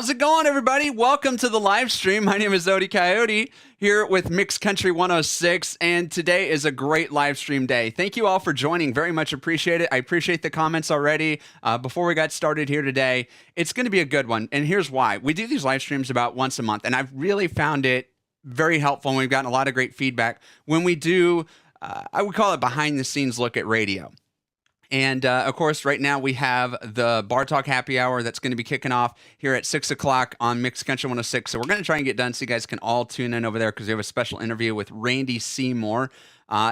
How's it going, everybody? Welcome to the live stream. My name is Odie Coyote here with Mixed Country 106, and today is a great live stream day. Thank you all for joining. Very much appreciate it. I appreciate the comments already. Before we got started here today, it's going to be a good one, and here's why. We do these live streams about once a month, and I've really found it very helpful, and we've gotten a lot of great feedback when we do, I would call it behind-the-scenes look at radio. And, of course, right now we have the Bar Talk Happy Hour that's going to be kicking off here at 6 o'clock on Mixed Country 106. So we're going to try and get done so you guys can all tune in over there because we have a special interview with Randy Seymour,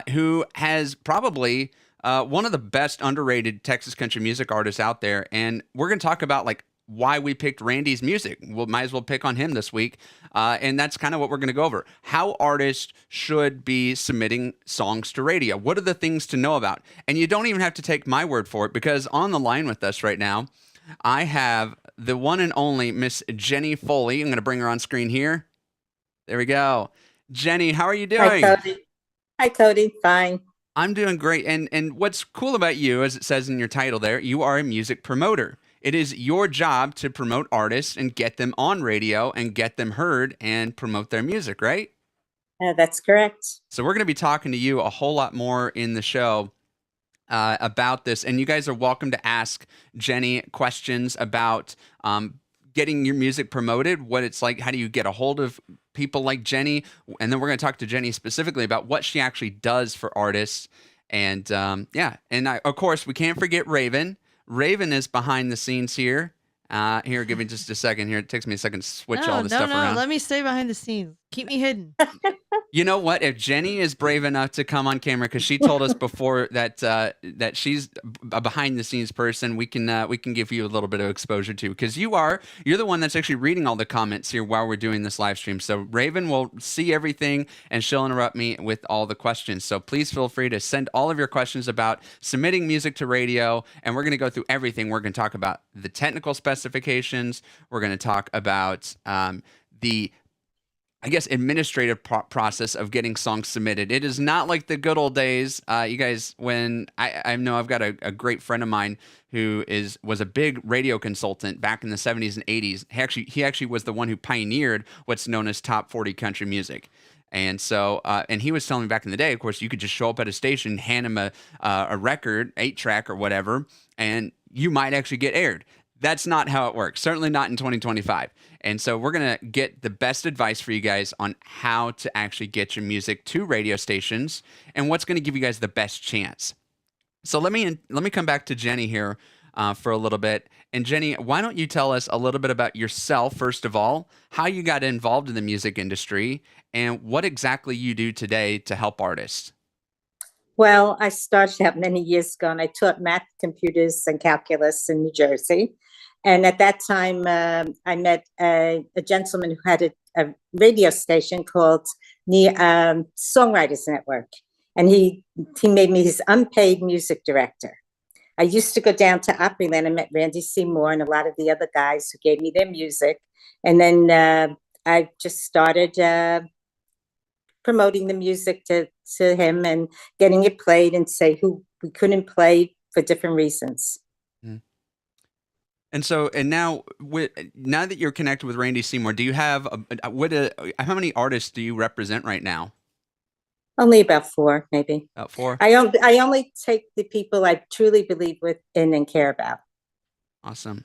who has probably one of the best underrated Texas country music artists out there. And we're going to talk about, like, why we picked Randy's music. We might as well pick on him this week. And that's kind of what we're going to go over. How artists should be submitting songs to radio. What are the things to know about? And you don't even have to take my word for it, because on the line with us right now, I have the one and only Miss Jenny Foley. I'm going to bring her on screen here. There we go. Jenny, how are you doing? Hi, Cody. Fine. I'm doing great. And what's cool about you, as it says in your title there, you are a music promoter. It is your job to promote artists and get them on radio and get them heard and promote their music, right? That's correct. So we're going to be talking to you a whole lot more in the show about this. And you guys are welcome to ask Jenny questions about getting your music promoted, what it's like, how do you get a hold of people like Jenny? And then we're going to talk to Jenny specifically about what she actually does for artists. And yeah, and of course, we can't forget Raven. Raven is behind the scenes here. Here, give me just a second here. It takes me a second to switch all this stuff around. No, let me stay behind the scenes. Keep me hidden. You know what? If Jenny is brave enough to come on camera, because she told us before that that she's a behind the scenes person, we can give you a little bit of exposure too, because you're the one that's actually reading all the comments here while we're doing this live stream. So Raven will see everything and she'll interrupt me with all the questions. So please feel free to send all of your questions about submitting music to radio, and we're going to go through everything. We're going to talk about the technical specifications. We're going to talk about the administrative administrative process of getting songs submitted. It is not like the good old days. You guys, when I know I've got a great friend of mine who was a big radio consultant back in the 70s and 80s. He actually was the one who pioneered what's known as top 40 country music. And so, and he was telling me back in the day, of course, you could just show up at a station, hand him a record, 8-track or whatever, and you might actually get aired. That's not how it works. Certainly not in 2025. And so we're going to get the best advice for you guys on how to actually get your music to radio stations and what's going to give you guys the best chance. So let me come back to Jenny here for a little bit. And Jenny, why don't you tell us a little bit about yourself, first of all, how you got involved in the music industry, and what exactly you do today to help artists? Well, I started out many years ago and I taught math, computers, and calculus in New Jersey. And at that time, I met a gentleman who had a radio station called the Songwriters Network. And he made me his unpaid music director. I used to go down to Opryland and met Randy Seymour and a lot of the other guys who gave me their music. And then I just started promoting the music to him and getting it played and say who we couldn't play for different reasons. Mm. And so, and now, now that you're connected with Randy Seymour, do you have how many artists do you represent right now? Only about 4, maybe. About 4. I only take the people I truly believe in and care about. Awesome.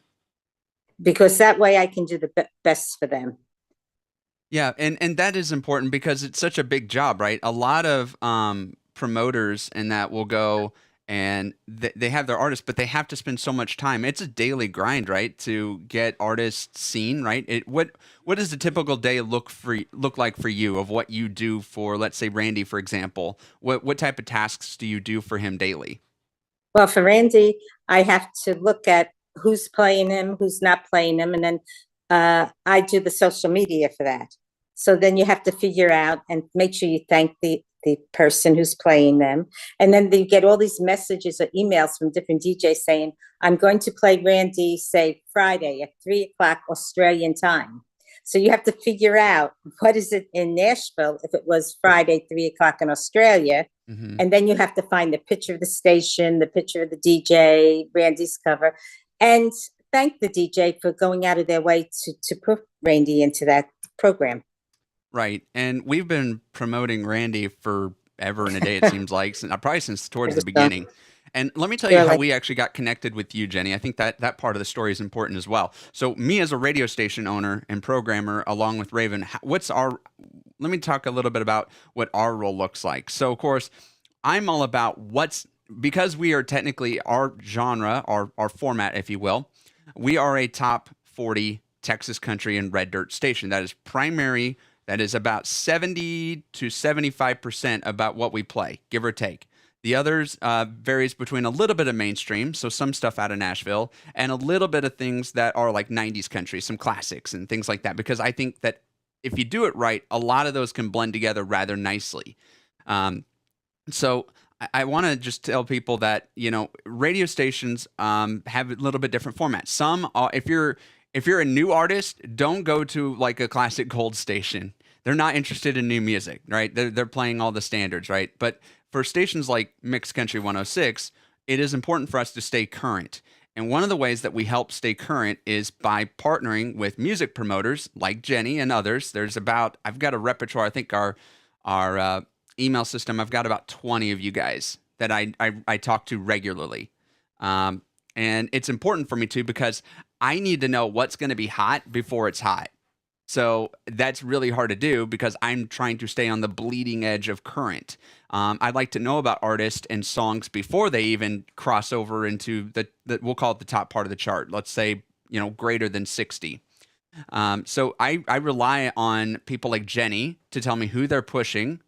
Because that way I can do the best for them. Yeah, and that is important because it's such a big job, right? A lot of promoters and that will go and they have their artists, but they have to spend so much time. It's a daily grind, right, to get artists seen, right? What does a typical day look like for you of what you do for, let's say, Randy, for example? What type of tasks do you do for him daily? Well, for Randy, I have to look at who's playing him, who's not playing him, and then I do the social media for that. So then you have to figure out and make sure you thank the person who's playing them. And then you get all these messages or emails from different DJs saying, I'm going to play Randy, say, Friday at 3:00 Australian time. So you have to figure out what is it in Nashville if it was Friday, 3:00 in Australia. Mm-hmm. And then you have to find the picture of the station, the picture of the DJ, Randy's cover, and thank the DJ for going out of their way to put Randy into that program. Right. And we've been promoting Randy forever and a day, it seems like, probably since towards the beginning. And let me tell you how we actually got connected with you, Jenny. I think that part of the story is important as well. So me as a radio station owner and programmer, along with Raven, let me talk a little bit about what our role looks like. So, of course, I'm all about because we are technically our genre, our format, if you will, we are a top 40 Texas country and red dirt station. That is primary. That is about 70 to 75% about what we play, give or take. The others varies between a little bit of mainstream, so some stuff out of Nashville, and a little bit of things that are like 90s country, some classics and things like that, because I think that if you do it right, a lot of those can blend together rather nicely. So I want to just tell people that, radio stations have a little bit different formats. Some, if you're a new artist, don't go to like a classic gold station. They're not interested in new music, right? They're playing all the standards, right? But for stations like Mixed Country 106, it is important for us to stay current. And one of the ways that we help stay current is by partnering with music promoters like Jenny and others. I've got a repertoire. I think our email system, I've got about 20 of you guys that I talk to regularly. And it's important for me too, because I need to know what's going to be hot before it's hot. So that's really hard to do because I'm trying to stay on the bleeding edge of current. I'd like to know about artists and songs before they even cross over into the we'll call it the top part of the chart. Let's say, greater than 60. So I rely on people like Jenny to tell me who they're pushing.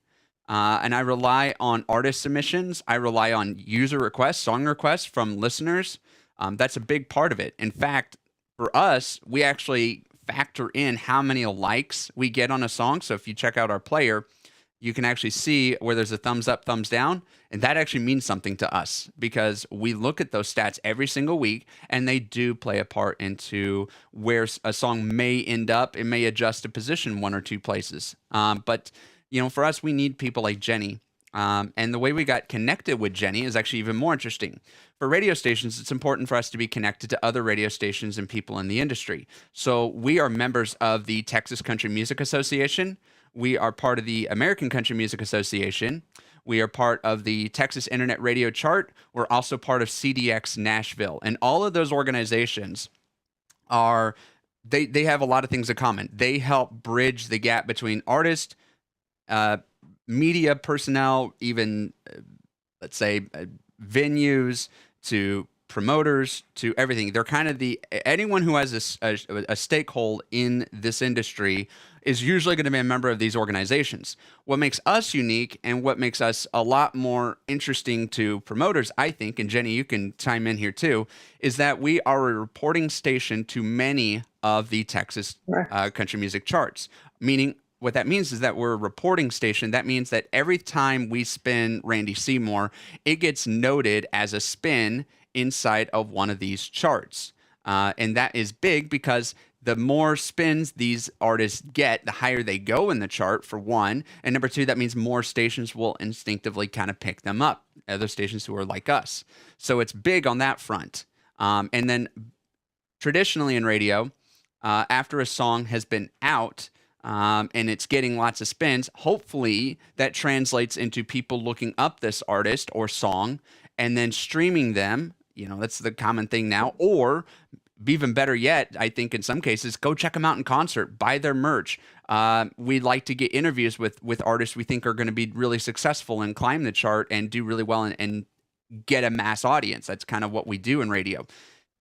And I rely on artist submissions. I rely on user requests, song requests from listeners. That's a big part of it. In fact, for us, we actually factor in how many likes we get on a song. So if you check out our player, you can actually see where there's a thumbs up, thumbs down. And that actually means something to us because we look at those stats every single week and they do play a part into where a song may end up. It may adjust a position 1 or 2 places. But for us, we need people like Jenny. And the way we got connected with Jenny is actually even more interesting. For radio stations, it's important for us to be connected to other radio stations and people in the industry. So we are members of the Texas Country Music Association. We are part of the American Country Music Association. We are part of the Texas Internet Radio Chart. We're also part of CDX Nashville. And all of those organizations are they have a lot of things in common. They help bridge the gap between artists, uh, media personnel, even let's say venues, to promoters, to everything. They're kind of the anyone who has a stakehold in this industry is usually going to be a member of these organizations. What makes us unique and what makes us a lot more interesting to promoters, I think, and Jenny, you can chime in here too, is that we are a reporting station to many of the Texas Right. country music charts. Meaning, what that means is that we're a reporting station. That means that every time we spin Randy Seymour, it gets noted as a spin inside of one of these charts. And that is big because the more spins these artists get, the higher they go in the chart, for one. And number two, that means more stations will instinctively kind of pick them up, other stations who are like us. So it's big on that front. And then traditionally in radio, after a song has been out, and it's getting lots of spins, hopefully that translates into people looking up this artist or song and then streaming them. You know, that's the common thing now. Or even better yet, I think in some cases, go check them out in concert, buy their merch. We like to get interviews with artists we think are going to be really successful and climb the chart and do really well and get a mass audience. That's kind of what we do in radio.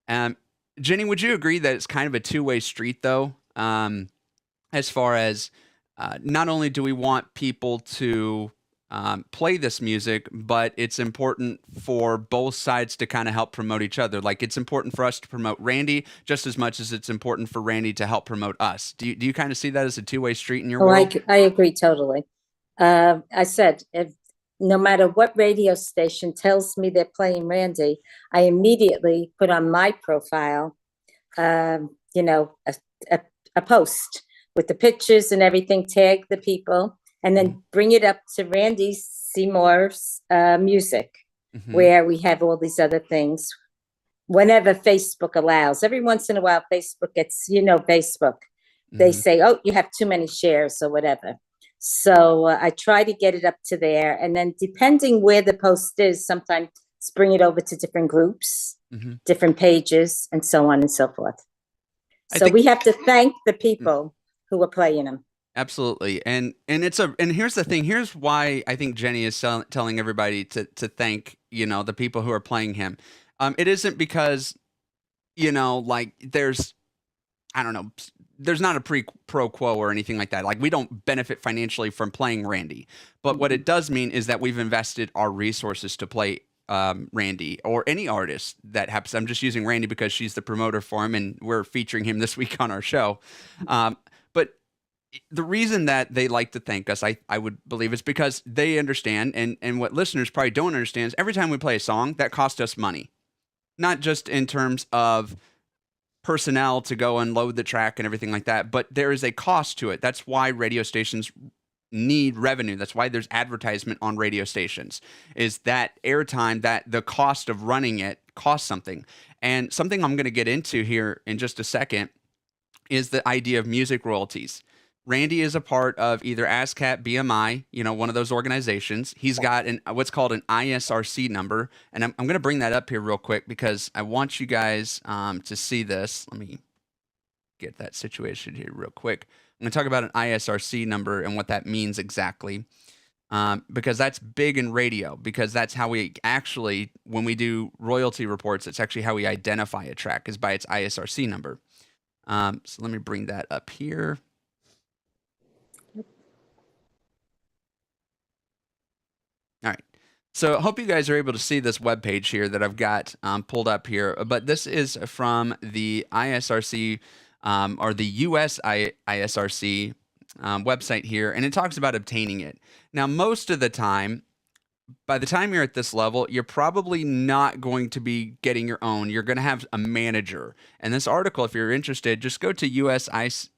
Jenny, would you agree that it's kind of a two-way street, though? As far as not only do we want people to play this music, but it's important for both sides to kind of help promote each other. Like, it's important for us to promote Randy just as much as it's important for Randy to help promote us. Do you kind of see that as a two-way street in your Oh, world? I agree totally. I said, if no matter what radio station tells me they're playing Randy, I immediately put on my profile, you know, a post with the pictures and everything, tag the people, and then bring it up to Randy Seymour's music, where we have all these other things. Whenever Facebook allows, every once in a while, Facebook gets, Facebook. They say, oh, you have too many shares or whatever. So I try to get it up to there. And then depending where the post is, sometimes bring it over to different groups, different pages, and so on and so forth. So we have to thank the people who are playing them. Absolutely. And here's the thing. Here's why I think Jenny is telling everybody to thank, the people who are playing him. It isn't because, like there's not a pro quo or anything like that. Like, we don't benefit financially from playing Randy. But what it does mean is that we've invested our resources to play Randy or any artist that happens. I'm just using Randy because she's the promoter for him and we're featuring him this week on our show. But the reason that they like to thank us, I would believe, is because they understand, and what listeners probably don't understand is every time we play a song, that costs us money. Not just in terms of personnel to go and load the track and everything like that, but there is a cost to it. That's why radio stations need revenue. That's why there's advertisement on radio stations, is that airtime, that the cost of running it costs something. And something I'm going to get into here in just a second is the idea of music royalties. Randy is a part of either ASCAP, BMI, one of those organizations. He's got what's called an ISRC number. And I'm going to bring that up here real quick because I want you guys to see this. Let me get that situation here real quick. I'm going to talk about an ISRC number and what that means exactly, because that's big in radio, because that's how we actually, when we do royalty reports, it's actually how we identify a track, is by its ISRC number. So let me bring that up here. All right. So I hope you guys are able to see this webpage here that I've got pulled up here. But this is from the ISRC or the US ISRC website here, and it talks about obtaining it. Now, most of the time, by the time you're at this level, you're probably not going to be getting your own. You're going to have a manager. And this article, if you're interested, just go to usisrc.org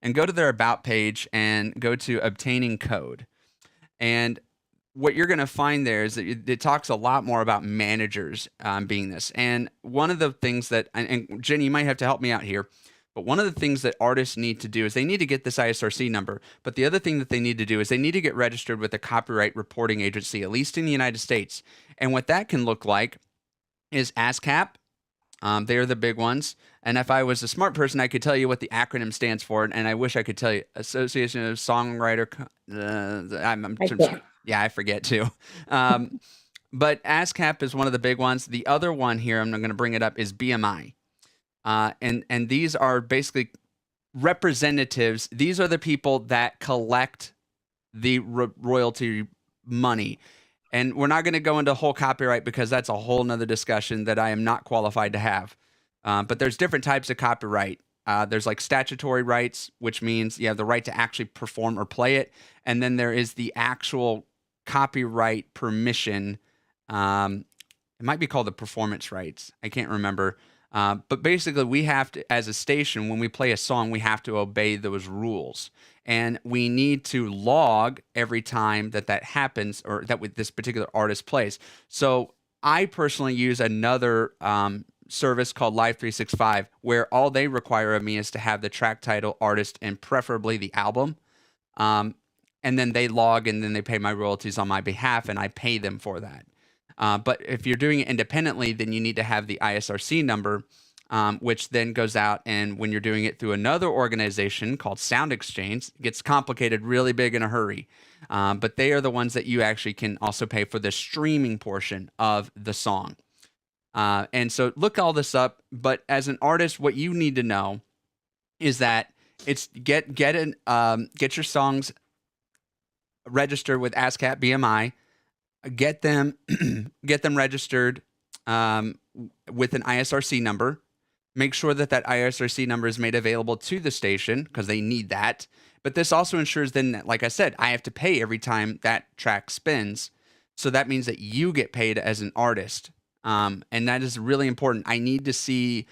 and go to their About page and go to Obtaining Code. And what you're going to find there is that it talks a lot more about managers being this. And one of the things that, and Jenny, you might have to help me out here, but one of the things that artists need to do is they need to get this ISRC number. But the other thing that they need to do is they need to get registered with a copyright reporting agency, at least in the United States. And what that can look like is ASCAP, They are the big ones. And if I was a smart person, I could tell you what the acronym stands for. And I wish I could tell you. Association of Songwriter. Yeah, I forget too. But ASCAP is one of the big ones. The other one here, I'm going to bring it up, is BMI. And these are basically representatives. These are the people that collect the royalty money. And we're not going to go into whole copyright because that's a whole nother discussion that I am not qualified to have. But there's different types of copyright. There's like statutory rights, which means you have the right to actually perform or play it. And then there is the actual copyright permission. It might be called the performance rights. I can't remember. But basically, we have to, as a station, when we play a song, we have to obey those rules. And we need to log every time that happens, or that with this particular artist plays. So I personally use another service called Live 365, where all they require of me is to have the track title, artist, and preferably the album. And then they log, and then they pay my royalties on my behalf, and I pay them for that. But if you're doing it independently, then you need to have the ISRC number, which then goes out. And when you're doing it through another organization called Sound Exchange, it gets complicated really big in a hurry. But they are the ones that you actually can also pay for the streaming portion of the song. And so look all this up. But as an artist, what you need to know is that it's get your songs registered with ASCAP BMI. Get them registered with an ISRC number. Make sure that ISRC number is made available to the station because they need that. But this also ensures then that, like I said, I have to pay every time that track spins. So that means that you get paid as an artist. And that is really important. I need to see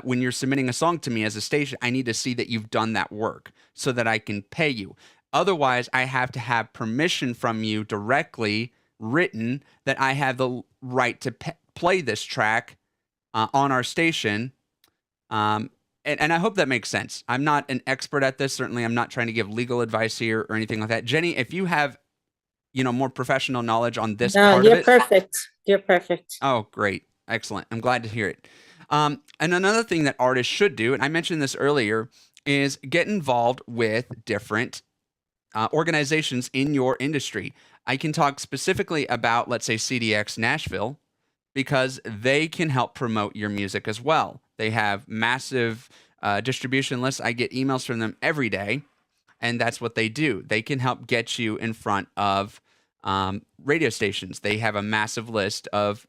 when you're submitting a song to me as a station, I need to see that you've done that work so that I can pay you. Otherwise, I have to have permission from you directly written that I have the right to play this track on our station. And I hope that makes sense. I'm not an expert at this. Certainly, I'm not trying to give legal advice here or anything like that. Jenny, if you have, more professional knowledge on this part of it. Perfect. You're perfect. Oh, great. Excellent. I'm glad to hear it. And another thing that artists should do, and I mentioned this earlier, is get involved with different organizations in your industry. I can talk specifically about, let's say, CDX Nashville, because they can help promote your music as well. They have massive distribution lists. I get emails from them every day, and that's what they do. They can help get you in front of radio stations. They have a massive list of,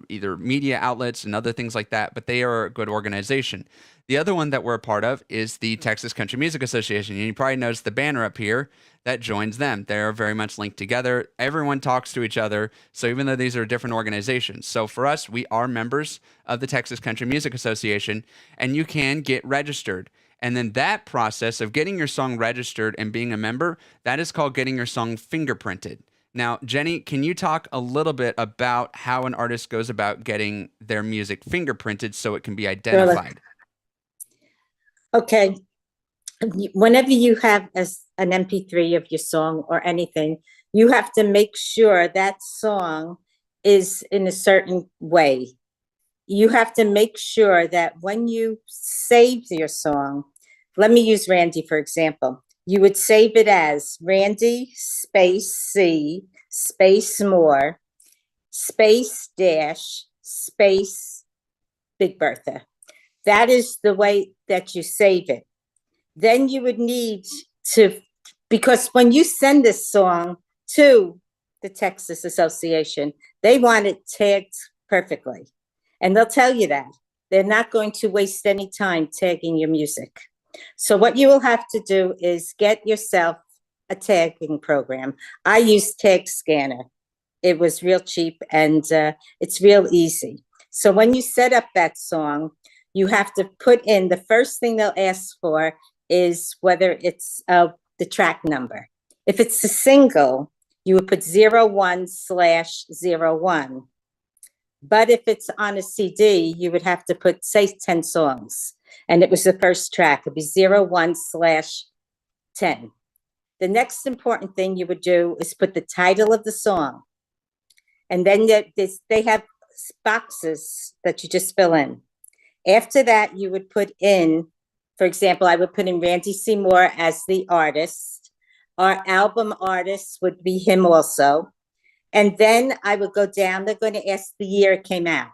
either media outlets and other things like that, but they are a good organization. The other one that we're a part of is the Texas Country Music Association. And you probably noticed the banner up here that joins them. They're very much linked together. Everyone talks to each other. So even though these are different organizations. So for us, we are members of the Texas Country Music Association, and you can get registered. And then that process of getting your song registered and being a member, that is called getting your song fingerprinted. Now, Jenny, can you talk a little bit about how an artist goes about getting their music fingerprinted so it can be identified? Okay. Whenever you have an MP3 of your song or anything, you have to make sure that song is in a certain way. You have to make sure that when you save your song, let me use Randy, for example. You would save it as Randy space C space more space dash space Big Bertha. That is the way that you save it. Then you would need to, because when you send this song to the Texas Association, they want it tagged perfectly. And they'll tell you that. They're not going to waste any time tagging your music. So what you will have to do is get yourself a tagging program. I use Tag Scanner. It was real cheap and it's real easy. So when you set up that song, you have to put in, the first thing they'll ask for is whether it's the track number. If it's a single, you would put 01/01. But if it's on a CD, you would have to put, say, 10 songs. And it was the first track. It'd be 01/10. The next important thing you would do is put the title of the song. And then they have boxes that you just fill in. After that, you would put in, for example, I would put in Randy Seymour as the artist. Our album artist would be him also. And then I would go down. They're going to ask the year it came out.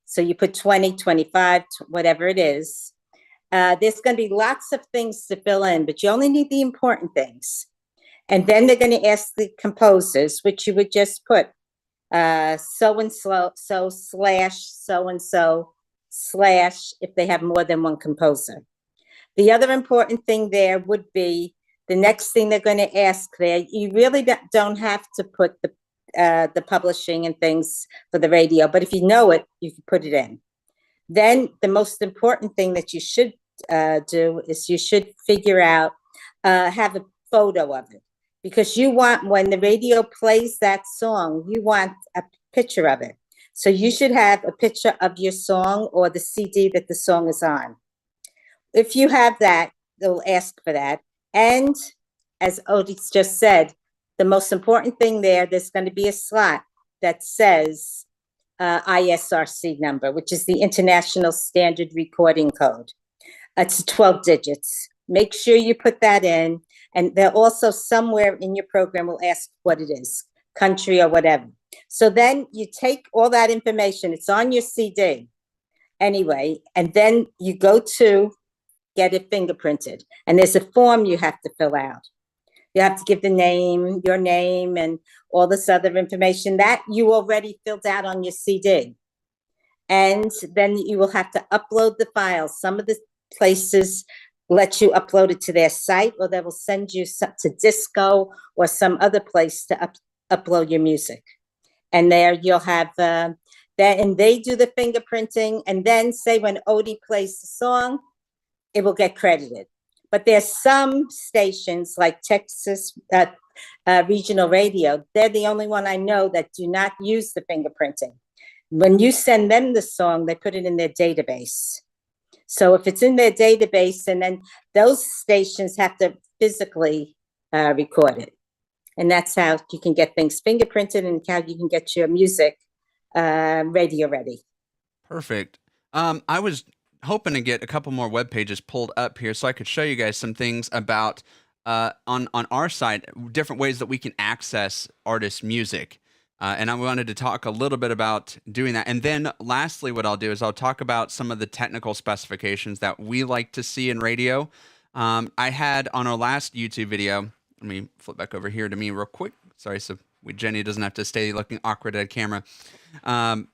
So you put 20, 25, whatever it is. There's going to be lots of things to fill in, but you only need the important things. And then they're going to ask the composers, which you would just put so-and-so, so-and-so, slash, if they have more than one composer. The other important thing there would be the next thing they're going to ask there. You really don't have to put the publishing and things for the radio, but if you know it, you can put it in. Then the most important thing that you should do is you should figure out, have a photo of it, because you want, when the radio plays that song, you want a picture of it. So you should have a picture of your song or the CD that the song is on. If you have that, they'll ask for that. And as Odie just said, the most important thing there's going to be a slot that says ISRC number, which is the International Standard Recording Code. It's 12 digits. Make sure you put that in. And they'll also somewhere in your program will ask what it is, country or whatever. So then you take all that information, it's on your CD anyway, and then you go to get it fingerprinted. And there's a form you have to fill out. You have to give the name, your name, and all this other information that you already filled out on your CD. And then you will have to upload the files. Some of the places let you upload it to their site, or they will send you to Disco or some other place to upload your music. And there you'll have that, and they do the fingerprinting. And then say when Odie plays the song, it will get credited. But there's some stations like Texas Regional Radio, they're the only one I know that do not use the fingerprinting. When you send them the song, they put it in their database. So if it's in their database, and then those stations have to physically record it. And that's how you can get things fingerprinted and how you can get your music radio ready. Perfect. I was hoping to get a couple more web pages pulled up here so I could show you guys some things about on our site, different ways that we can access artists' music. And I wanted to talk a little bit about doing that. And then lastly, what I'll do is I'll talk about some of the technical specifications that we like to see in radio. I had on our last YouTube video, let me flip back over here to me real quick. Sorry, so Jenny doesn't have to stay looking awkward at camera. Hey,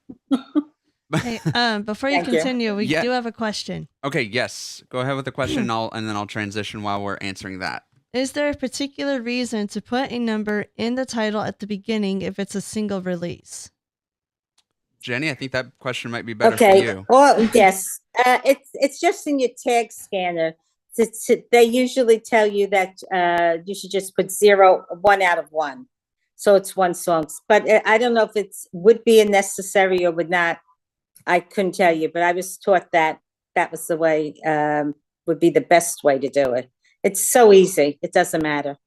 before you continue, we do have a question. Okay, yes. Go ahead with the question, and then I'll transition while we're answering that. Is there a particular reason to put a number in the title at the beginning if it's a single release? Jenny, I think that question might be better for you. Well, yes. It's just in your tag scanner. They usually tell you that you should just put 1 out of 1. So it's one song. But I don't know if it would be a necessary or would not. I couldn't tell you, but I was taught that that was the way, would be the best way to do it. It's so easy. It doesn't matter.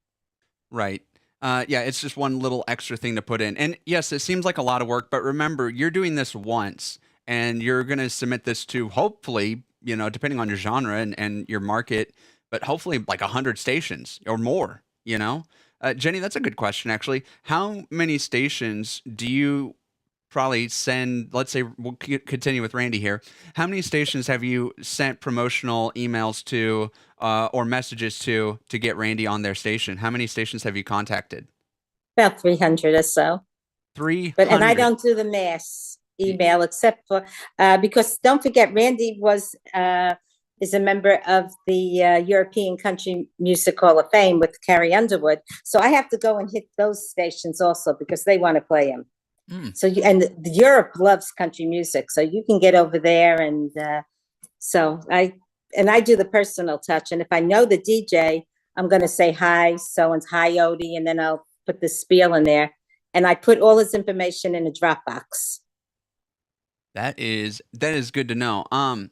Right. Yeah, it's just one little extra thing to put in. And yes, it seems like a lot of work, but remember, you're doing this once, and you're going to submit this to, hopefully, depending on your genre and your market, but hopefully like 100 stations or more, Jenny, that's a good question, actually. How many stations do you probably send? Let's say we'll continue with Randy here. How many stations have you sent promotional emails to or messages to get Randy on their station? How many stations have you contacted? About 300 or so. 300. And I don't do the mass email except for because don't forget, Randy is a member of the European Country Music Hall of Fame with Carrie Underwood. So I have to go and hit those stations also because they want to play him. So Europe loves country music, so you can get over there, and so I do the personal touch. And if I know the DJ, I'm going to say hi, hi Odie, and then I'll put the spiel in there, and I put all his information in a Dropbox. That is good to know. I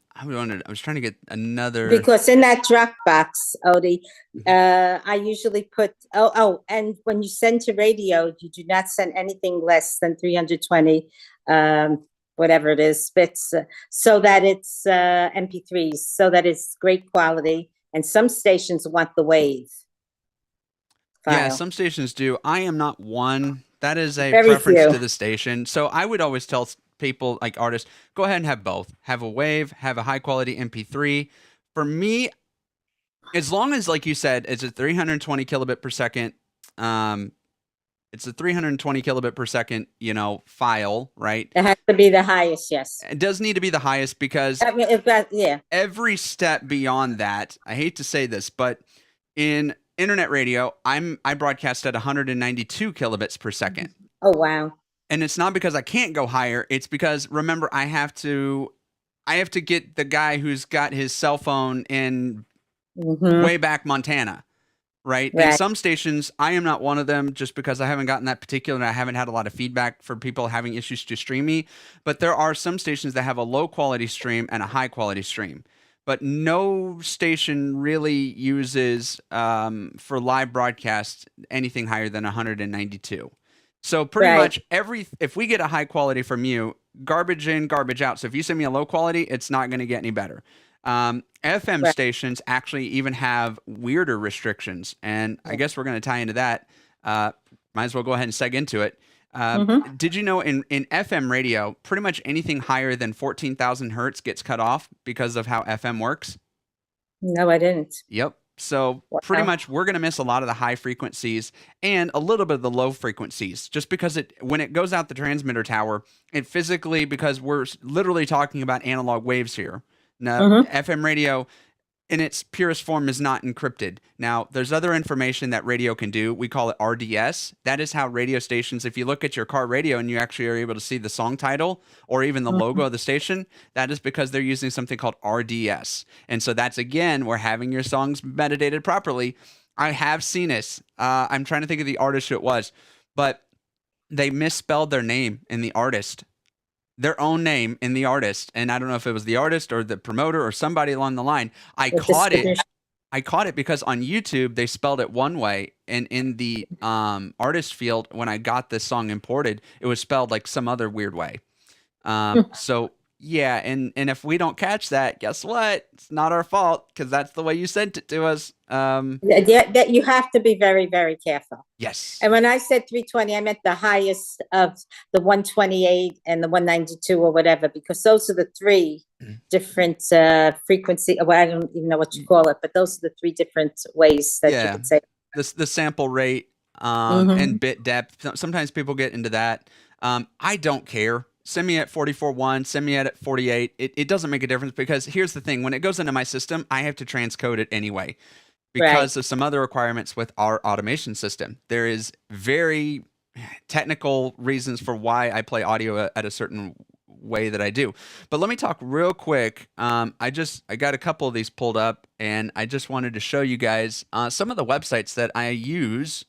was trying to get another, because in that Dropbox, Odie, I usually put and when you send to radio, you do not send anything less than 320 whatever it is, bits, so that it's MP3s, so that it's great quality. And some stations want the wave Yeah, file. some stations do. I am not one. That is a Very preference few. to the station. So I would always tell people, like artists, go ahead and have both. Have a wave, have a high quality MP3. For me, as long as, like you said, it's a 320 kilobit per second, it's a 320 kilobit per second, file, right? It has to be the highest, yes. It does need to be the highest because I mean, yeah. every step beyond that, I hate to say this, but in internet radio, I broadcast at 192 kilobits per second. Oh, wow. And it's not because I can't go higher. It's because, remember, I have to get the guy who's got his cell phone in way back Montana, right? And some stations, I am not one of them, just because I haven't gotten that particular, and I haven't had a lot of feedback for people having issues to stream me. But there are some stations that have a low quality stream and a high quality stream. But no station really uses, for live broadcast, anything higher than 192. So pretty much if we get a high quality from you, garbage in, garbage out. So if you send me a low quality, it's not going to get any better. FM stations actually even have weirder restrictions, and I guess we're going to tie into that. Might as well go ahead and seg into it. Did you know in FM radio, pretty much anything higher than 14,000 hertz gets cut off because of how FM works? No, I didn't. Yep. So pretty much we're going to miss a lot of the high frequencies and a little bit of the low frequencies, just because when it goes out the transmitter tower, it physically, because we're literally talking about analog waves here. Now, FM radio in its purest form is not encrypted. Now, there's other information that radio can do. We call it RDS. That is how radio stations, if you look at your car radio and you actually are able to see the song title or even the logo of the station, that is because they're using something called RDS. And so that's, again, where having your songs metadated properly. I have seen this. I'm trying to think of the artist who it was, but they misspelled their name in the artist. Their own name in the artist, and I don't know if it was the artist or the promoter or somebody along the line. I caught it because on YouTube they spelled it one way, and in the artist field, when I got this song imported, it was spelled like some other weird way. So yeah, and if we don't catch that, guess what? It's not our fault, because that's the way you sent it to us. That you have to be very, very careful. Yes. And when I said 320, I meant the highest of the 128 and the 192 or whatever, because those are the three different frequency. Well, I don't even know what you call it, but those are the three different ways that you could say. The sample rate and bit depth. Sometimes people get into that. I don't care. Send me at 44.1, send me at 48. It doesn't make a difference, because here's the thing. When it goes into my system, I have to transcode it anyway because of some other requirements with our automation system. There is very technical reasons for why I play audio at a certain way that I do. But let me talk real quick. I got a couple of these pulled up, and I just wanted to show you guys some of the websites that I use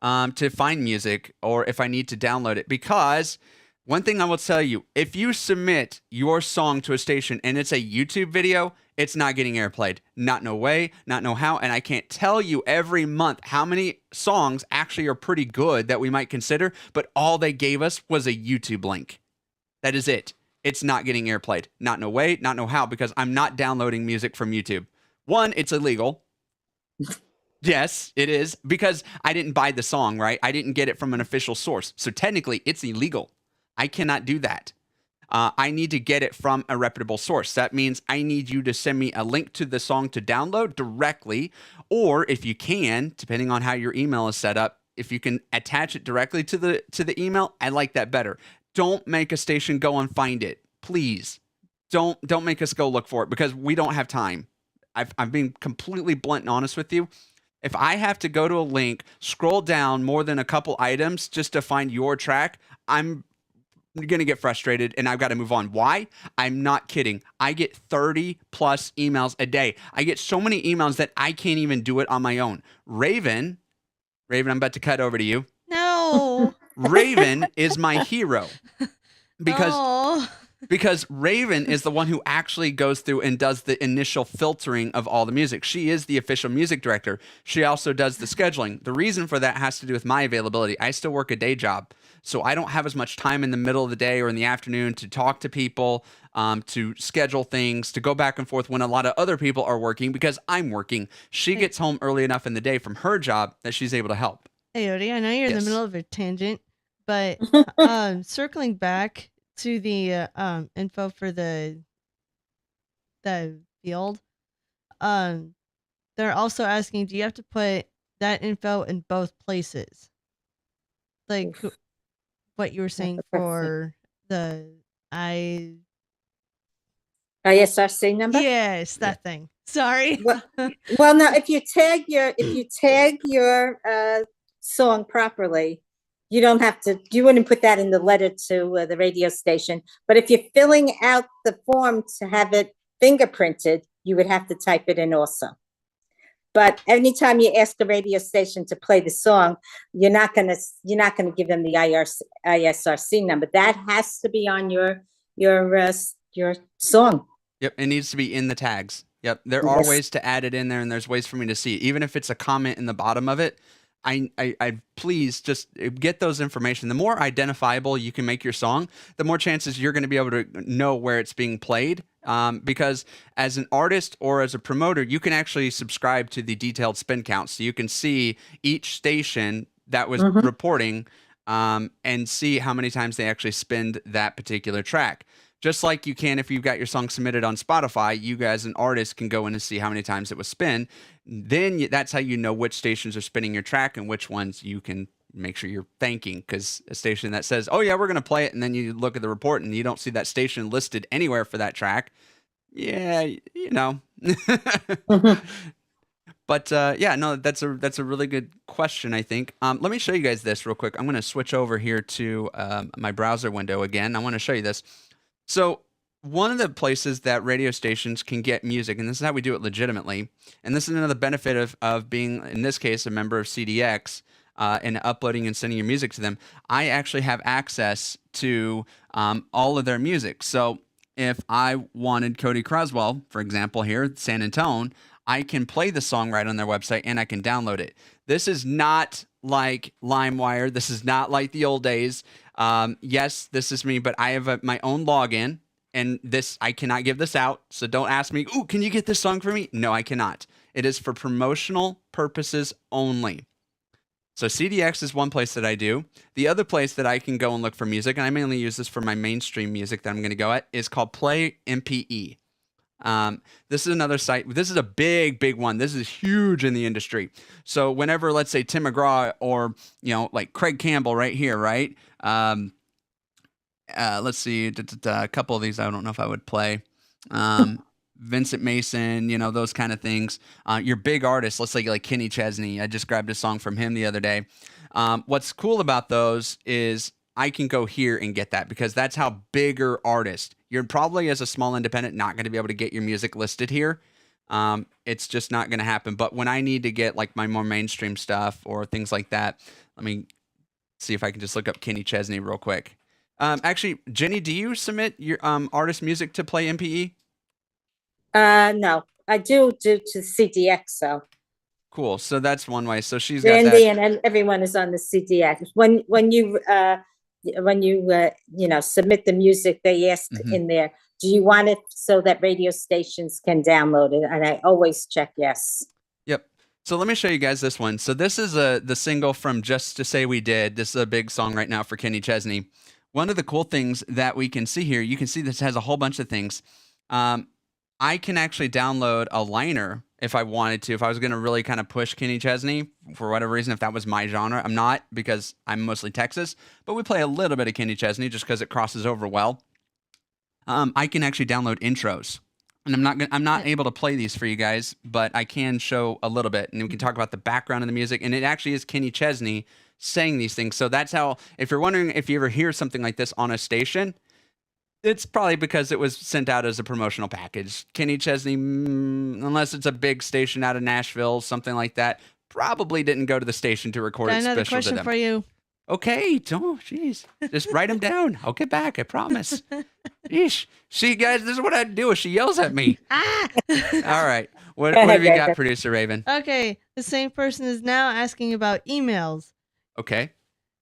to find music, or if I need to download it, because one thing I will tell you, if you submit your song to a station and it's a YouTube video, it's not getting airplayed. Not no way, not no how. And I can't tell you every month how many songs actually are pretty good that we might consider, but all they gave us was a YouTube link. That is it. It's not getting airplayed. Not no way, not no how, because I'm not downloading music from YouTube. One, it's illegal. Yes, it is, because I didn't buy the song, right? I didn't get it from an official source. So technically, it's illegal. I cannot do that. I need to get it from a reputable source. That means I need you to send me a link to the song to download directly, or if you can, depending on how your email is set up, if you can attach it directly to the email, I like that better. Don't make a station go and find it, please. Don't make us go look for it, because we don't have time. I'm being completely blunt and honest with you. If I have to go to a link, scroll down more than a couple items just to find your track, I'm going to get frustrated, and I've got to move on. Why? I'm not kidding. I get 30 plus emails a day. I get so many emails that I can't even do it on my own. Raven, I'm about to cut over to you. No. Raven is my hero, because because Raven is the one who actually goes through and does the initial filtering of all the music. She is the official music director. She also does the scheduling. The reason for that has to do with my availability. I still work a day job, so I don't have as much time in the middle of the day or in the afternoon to talk to people, to schedule things, to go back and forth when a lot of other people are working because I'm working. She gets home early enough in the day from her job that she's able to help. Hey, Odie, I know you're in the Yes. middle of a tangent, but circling back to the info for the field, they're also asking, do you have to put that info in both places? Like what you were saying for the ISRC number? Yes, that thing. Sorry. Well, now if you tag your song properly, you don't have to. You wouldn't put that in the letter to the radio station. But if you're filling out the form to have it fingerprinted, you would have to type it in also. But anytime you ask the radio station to play the song, you're not gonna give them the ISRC number. That has to be on your song. Yep, it needs to be in the tags. Yep, there are ways to add it in there, and there's ways for me to see it. Even if it's a comment in the bottom of it, I please just get those information. The more identifiable you can make your song, the more chances you're going to be able to know where it's being played. Because as an artist or as a promoter, you can actually subscribe to the detailed spin count, so you can see each station that was reporting, and see how many times they actually spinned that particular track. Just like you can if you've got your song submitted on Spotify, you as an artist can go in and see how many times it was spun. Then that's how you know which stations are spinning your track and which ones you can make sure you're thanking, because a station that says, oh yeah, we're going to play it, and then you look at the report and you don't see that station listed anywhere for that track. Yeah, you know. But yeah, no, that's a really good question, I think. Let me show you guys this real quick. I'm going to switch over here to my browser window again. I want to show you this. So one of the places that radio stations can get music, and this is how we do it legitimately, and this is another benefit of being, in this case, a member of CDX, and uploading and sending your music to them, I actually have access to all of their music. So if I wanted Cody Croswell, for example, here, San Antone, I can play the song right on their website and I can download it. This is not like LimeWire. This is not like the old days. Yes, this is me, but I have my own login, and this, I cannot give this out. So don't ask me, ooh, can you get this song for me? No, I cannot. It is for promotional purposes only. So CDX is one place that I do. The other place that I can go and look for music, and I mainly use this for my mainstream music that I'm going to go at, is called Play MPE. This is another site. This is a big one. This is huge in the industry. So whenever, let's say, Tim McGraw or, like Craig Campbell right here, right? Let's see, a couple of these I don't know if I would play. Vincent Mason, those kind of things. Your big artists, let's say like Kenny Chesney. I just grabbed a song from him the other day. What's cool about those is I can go here and get that, because that's how bigger artists. You're probably, as a small independent, not going to be able to get your music listed here. It's just not going to happen. But when I need to get like my more mainstream stuff or things like that, let me see if I can just look up Kenny Chesney real quick. Actually, Jenny, do you submit your artist music to Play MPE? No, I do to CDX. So cool. So that's one way. So she's got Randy that. and everyone is on the CDX. When you submit the music, they ask in there, do you want it so that radio stations can download it? And I always check yes. Yep. So let me show you guys this one. So this is the single from Just to Say We Did. This is a big song right now for Kenny Chesney. One of the cool things that we can see here, you can see this has a whole bunch of things. I can actually download a liner if I wanted to. If I was going to really kind of push Kenny Chesney for whatever reason, if that was my genre. I'm not, because I'm mostly Texas, but we play a little bit of Kenny Chesney just because it crosses over well. I can actually download intros, and I'm not able to play these for you guys, but I can show a little bit, and we can talk about the background of the music. And it actually is Kenny Chesney saying these things. So that's how, if you're wondering if you ever hear something like this on a station, it's probably because it was sent out as a promotional package. Kenny Chesney, unless it's a big station out of Nashville, something like that, probably didn't go to the station to record it special to them. Another question for you. Okay, don't, jeez. Just write them down. I'll get back, I promise. Yeesh. See, guys, this is what I do if she yells at me. Ah! All right. What Go have ahead, you got, Raven. Producer Raven? Okay, the same person is now asking about emails. Okay.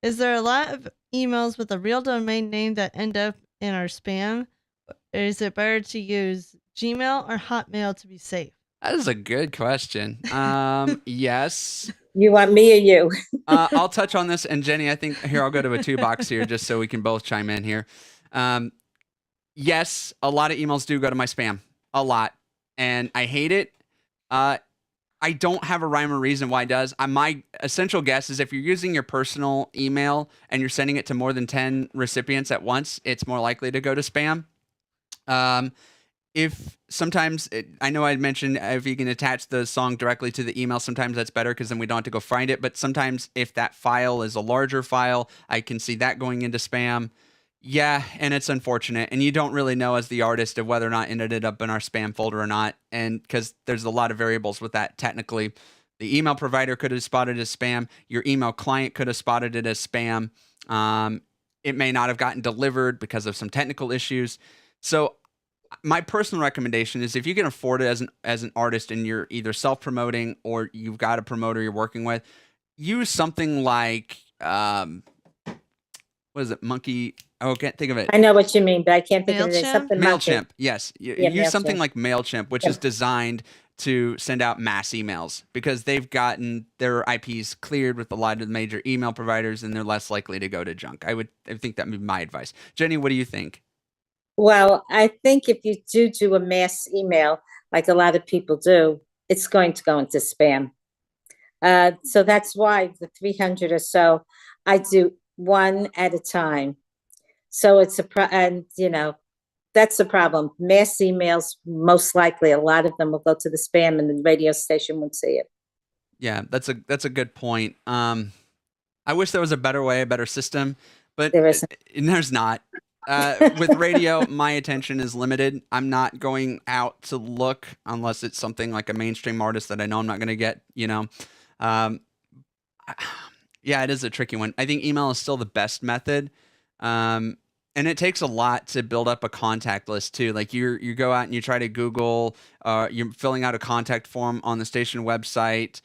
Is there a lot of emails with a real domain name that end up in our spam? Or is it better to use Gmail or Hotmail to be safe? That is a good question. Yes. You want me or you? I'll touch on this. And Jenny, I think here, I'll go to a 2-box here just so we can both chime in here. Yes, a lot of emails do go to my spam. A lot. And I hate it. I don't have a rhyme or reason why it does. My essential guess is if you're using your personal email and you're sending it to more than 10 recipients at once, it's more likely to go to spam. If sometimes I know I mentioned if you can attach the song directly to the email, sometimes that's better because then we don't have to go find it. But sometimes if that file is a larger file, I can see that going into spam. Yeah, and it's unfortunate. And you don't really know as the artist of whether or not it ended up in our spam folder or not. And because there's a lot of variables with that technically. The email provider could have spotted it as spam. Your email client could have spotted it as spam. It may not have gotten delivered because of some technical issues. So my personal recommendation is if you can afford it as an artist and you're either self-promoting or you've got a promoter you're working with, use something like what is it? Monkey. Oh, I can't think of it. I know what you mean, but I can't think of it. It's MailChimp? something monkey. MailChimp. Yes. Yeah, Use something MailChimp. like MailChimp, which is designed to send out mass emails because they've gotten their IPs cleared with a lot of the major email providers and they're less likely to go to junk. I think that would be my advice. Jenny, what do you think? Well, I think if you do a mass email, like a lot of people do, it's going to go into spam. So that's why the 300 or so, I do one at a time. So it's and that's the problem. Mass emails, most likely, a lot of them will go to the spam, and the radio station won't see it. Yeah, that's a good point. I wish there was a better way, a better system, but There isn't. there's not. With radio, my attention is limited. I'm not going out to look unless it's something like a mainstream artist that I know I'm not going to get, yeah, it is a tricky one. I think email is still the best method. And it takes a lot to build up a contact list too. Like you go out and you try to Google, you're filling out a contact form on the station website.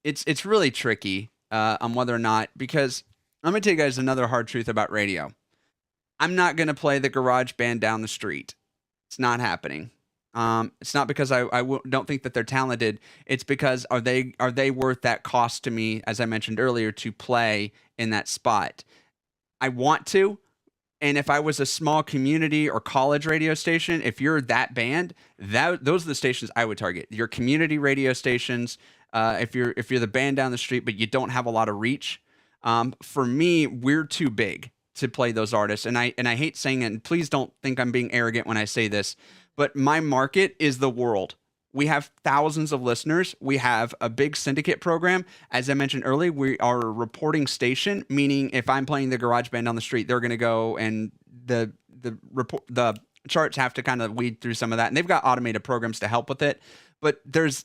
It's really tricky on whether or not, because I'm going to tell you guys another hard truth about radio. I'm not going to play the garage band down the street. It's not happening. It's not because I don't think that they're talented. It's because are they worth that cost to me, as I mentioned earlier, to play in that spot? I want to. And if I was a small community or college radio station, if you're that band, those are the stations I would target. Your community radio stations, if you're the band down the street, but you don't have a lot of reach. For me, we're too big to play those artists. And I hate saying it, and please don't think I'm being arrogant when I say this, but my market is the world. We have thousands of listeners. We have a big syndicate program. As I mentioned earlier, we are a reporting station, meaning if I'm playing the garage band on the street, they're going to go and the charts have to kind of weed through some of that. And they've got automated programs to help with it. But there's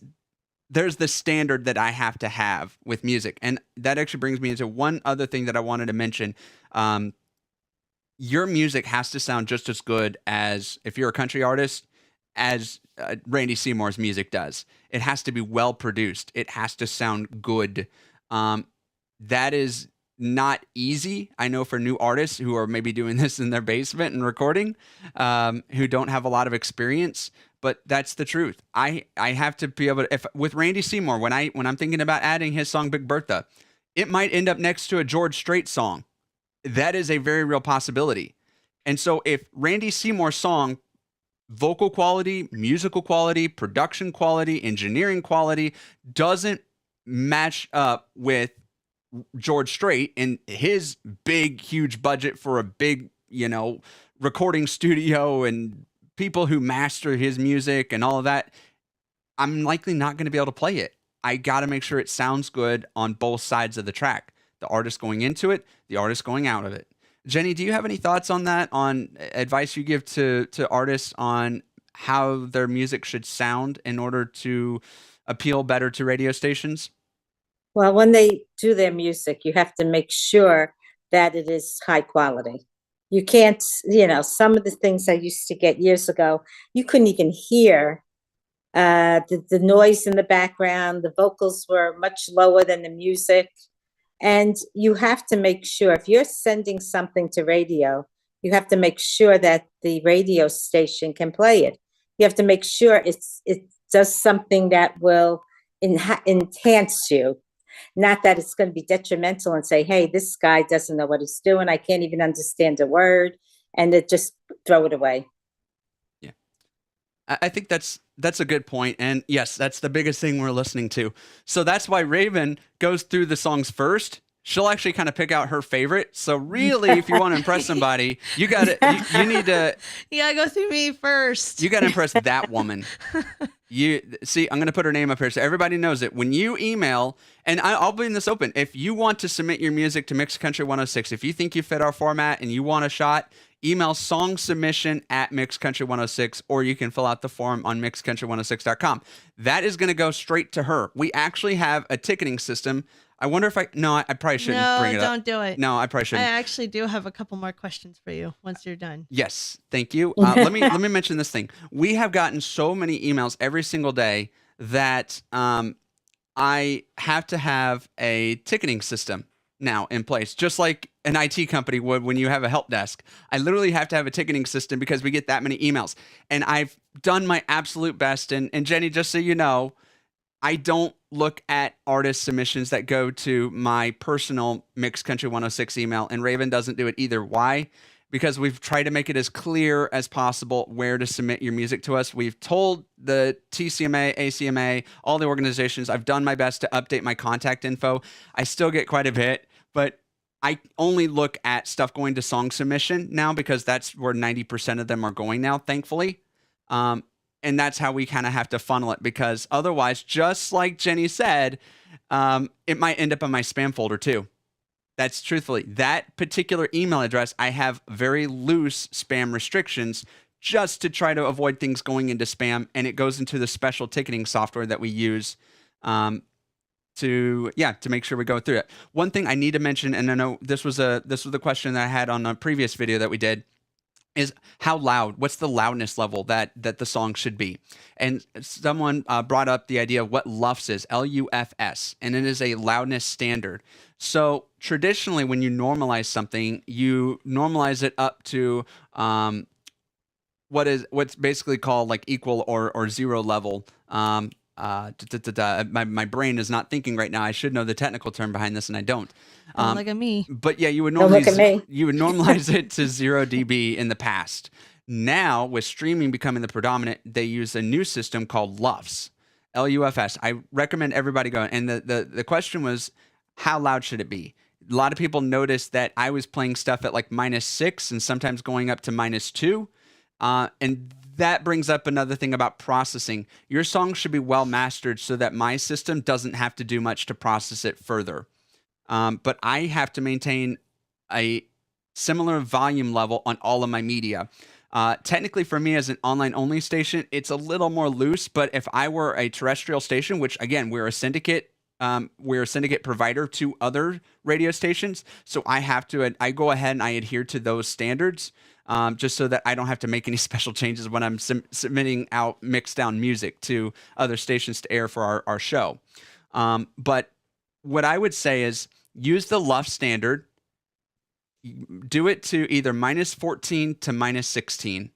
the standard that I have to have with music. And that actually brings me into one other thing that I wanted to mention. Your music has to sound just as good as, if you're a country artist, as Randy Seymour's music does. It has to be well produced. It has to sound good. That is not easy. I know for new artists who are maybe doing this in their basement and recording, who don't have a lot of experience, but that's the truth. I have to be able to, if with Randy Seymour, when I'm thinking about adding his song Big Bertha, it might end up next to a George Strait song. That is a very real possibility. And so if Randy Seymour's song, vocal quality, musical quality, production quality, engineering quality, doesn't match up with George Strait and his big, huge budget for a big, recording studio and people who master his music and all of that, I'm likely not going to be able to play it. I got to make sure it sounds good on both sides of the track. The artist going into it, the artist going out of it. Jenny, do you have any thoughts on that, on advice you give to artists on how their music should sound in order to appeal better to radio stations? Well, when they do their music, you have to make sure that it is high quality. You can't, some of the things I used to get years ago, you couldn't even hear the noise in the background. The vocals were much lower than the music. And you have to make sure if you're sending something to radio, you have to make sure that the radio station can play it. You have to make sure it does something that will enhance you, not that it's going to be detrimental and say, hey, this guy doesn't know what he's doing. I can't even understand a word, and it just throw it away. Yeah. I think that's a good point. And yes, that's the biggest thing we're listening to. So that's why Raven goes through the songs first. She'll actually kind of pick out her favorite. So really, if you want to impress somebody, you got to, you need to. You gotta go through me first. You got to impress that woman. You see, I'm going to put her name up here so everybody knows it. When you email, and I'll bring this open, if you want to submit your music to Mix Country 106, if you think you fit our format and you want a shot, email song submission at mixcountry106, or you can fill out the form on mixcountry106.com. That is going to go straight to her. We actually have a ticketing system. I wonder if I probably shouldn't bring it up. No, don't do it. No, I probably shouldn't. I actually do have a couple more questions for you once you're done. Yes, thank you. Let me mention this thing. We have gotten so many emails every single day that I have to have a ticketing system now in place, just like an IT company would when you have a help desk. I literally have to have a ticketing system because we get that many emails. And I've done my absolute best. And Jenny, just so you know, I don't look at artist submissions that go to my personal Mix Country 106 email, and Raven doesn't do it either. Why? Because we've tried to make it as clear as possible where to submit your music to us. We've told the TCMA, ACMA, all the organizations, I've done my best to update my contact info. I still get quite a bit, but I only look at stuff going to song submission now because that's where 90% of them are going now, thankfully. And that's how we kind of have to funnel it, because otherwise, just like Jenny said, it might end up in my spam folder too. That's truthfully, that particular email address, I have very loose spam restrictions just to try to avoid things going into spam. And it goes into the special ticketing software that we use to make sure we go through it. One thing I need to mention, and I know this was a question that I had on a previous video that we did, is how loud, what's the loudness level that the song should be. And someone brought up the idea of what LUFS is, LUFS, and it is a loudness standard. So traditionally, when you normalize something, you normalize it up to what's basically called like equal or zero level. My brain is not thinking right now. I should know the technical term behind this, and I don't. Don't look at me. But yeah, you would Don't look at me. normalize it to 0 dB in the past. Now, with streaming becoming the predominant, they use a new system called LUFS, LUFS. I recommend everybody go. And the question was, how loud should it be? A lot of people noticed that I was playing stuff at like -6 and sometimes going up to -2. And that brings up another thing about processing. Your song should be well mastered so that my system doesn't have to do much to process it further. But I have to maintain a similar volume level on all of my media. Technically, for me as an online-only station, it's a little more loose. But if I were a terrestrial station, which again, we're a syndicate provider to other radio stations, so I go ahead and I adhere to those standards. Just so that I don't have to make any special changes when I'm submitting out mixed down music to other stations to air for our show. But what I would say is use the LUFS standard, do it to either -14 to -16.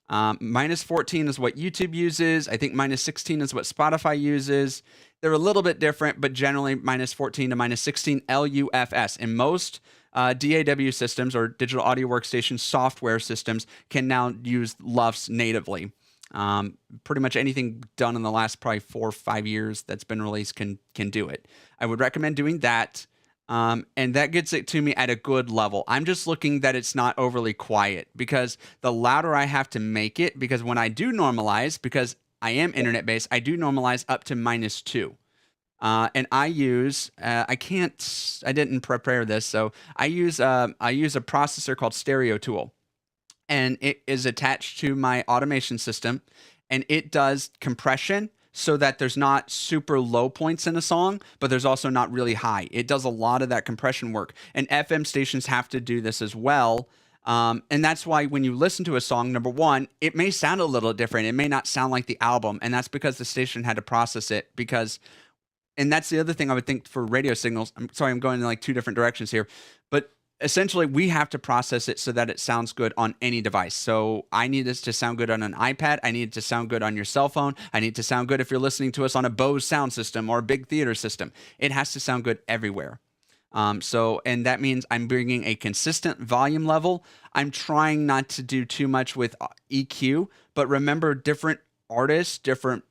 -14 is what YouTube uses. I think -16 is what Spotify uses. They're a little bit different, but generally -14 to -16 LUFS. And most DAW systems or digital audio workstation software systems can now use LUFS natively. Pretty much anything done in the last probably 4 or 5 years that's been released can do it. I would recommend doing that. And that gets it to me at a good level. I'm just looking that it's not overly quiet, because the louder I have to make it, because when I do normalize, because I am internet-based, I do normalize up to -2. And I use, I didn't prepare this. So I use a processor called Stereo Tool, and it is attached to my automation system, and it does compression, so that there's not super low points in a song, but there's also not really high. It does a lot of that compression work. And FM stations have to do this as well. And that's why when you listen to a song, number one, it may sound a little different. It may not sound like the album. And that's because the station had to process it and that's the other thing I would think for radio signals. I'm sorry, I'm going in like two different directions here, but essentially we have to process it so that it sounds good on any device. So I need this to sound good on an iPad. I need it to sound good on your cell phone. I need it to sound good if you're listening to us on a Bose sound system or a big theater system. It has to sound good everywhere. And that means I'm bringing a consistent volume level. I'm trying not to do too much with EQ, but remember, different artists, different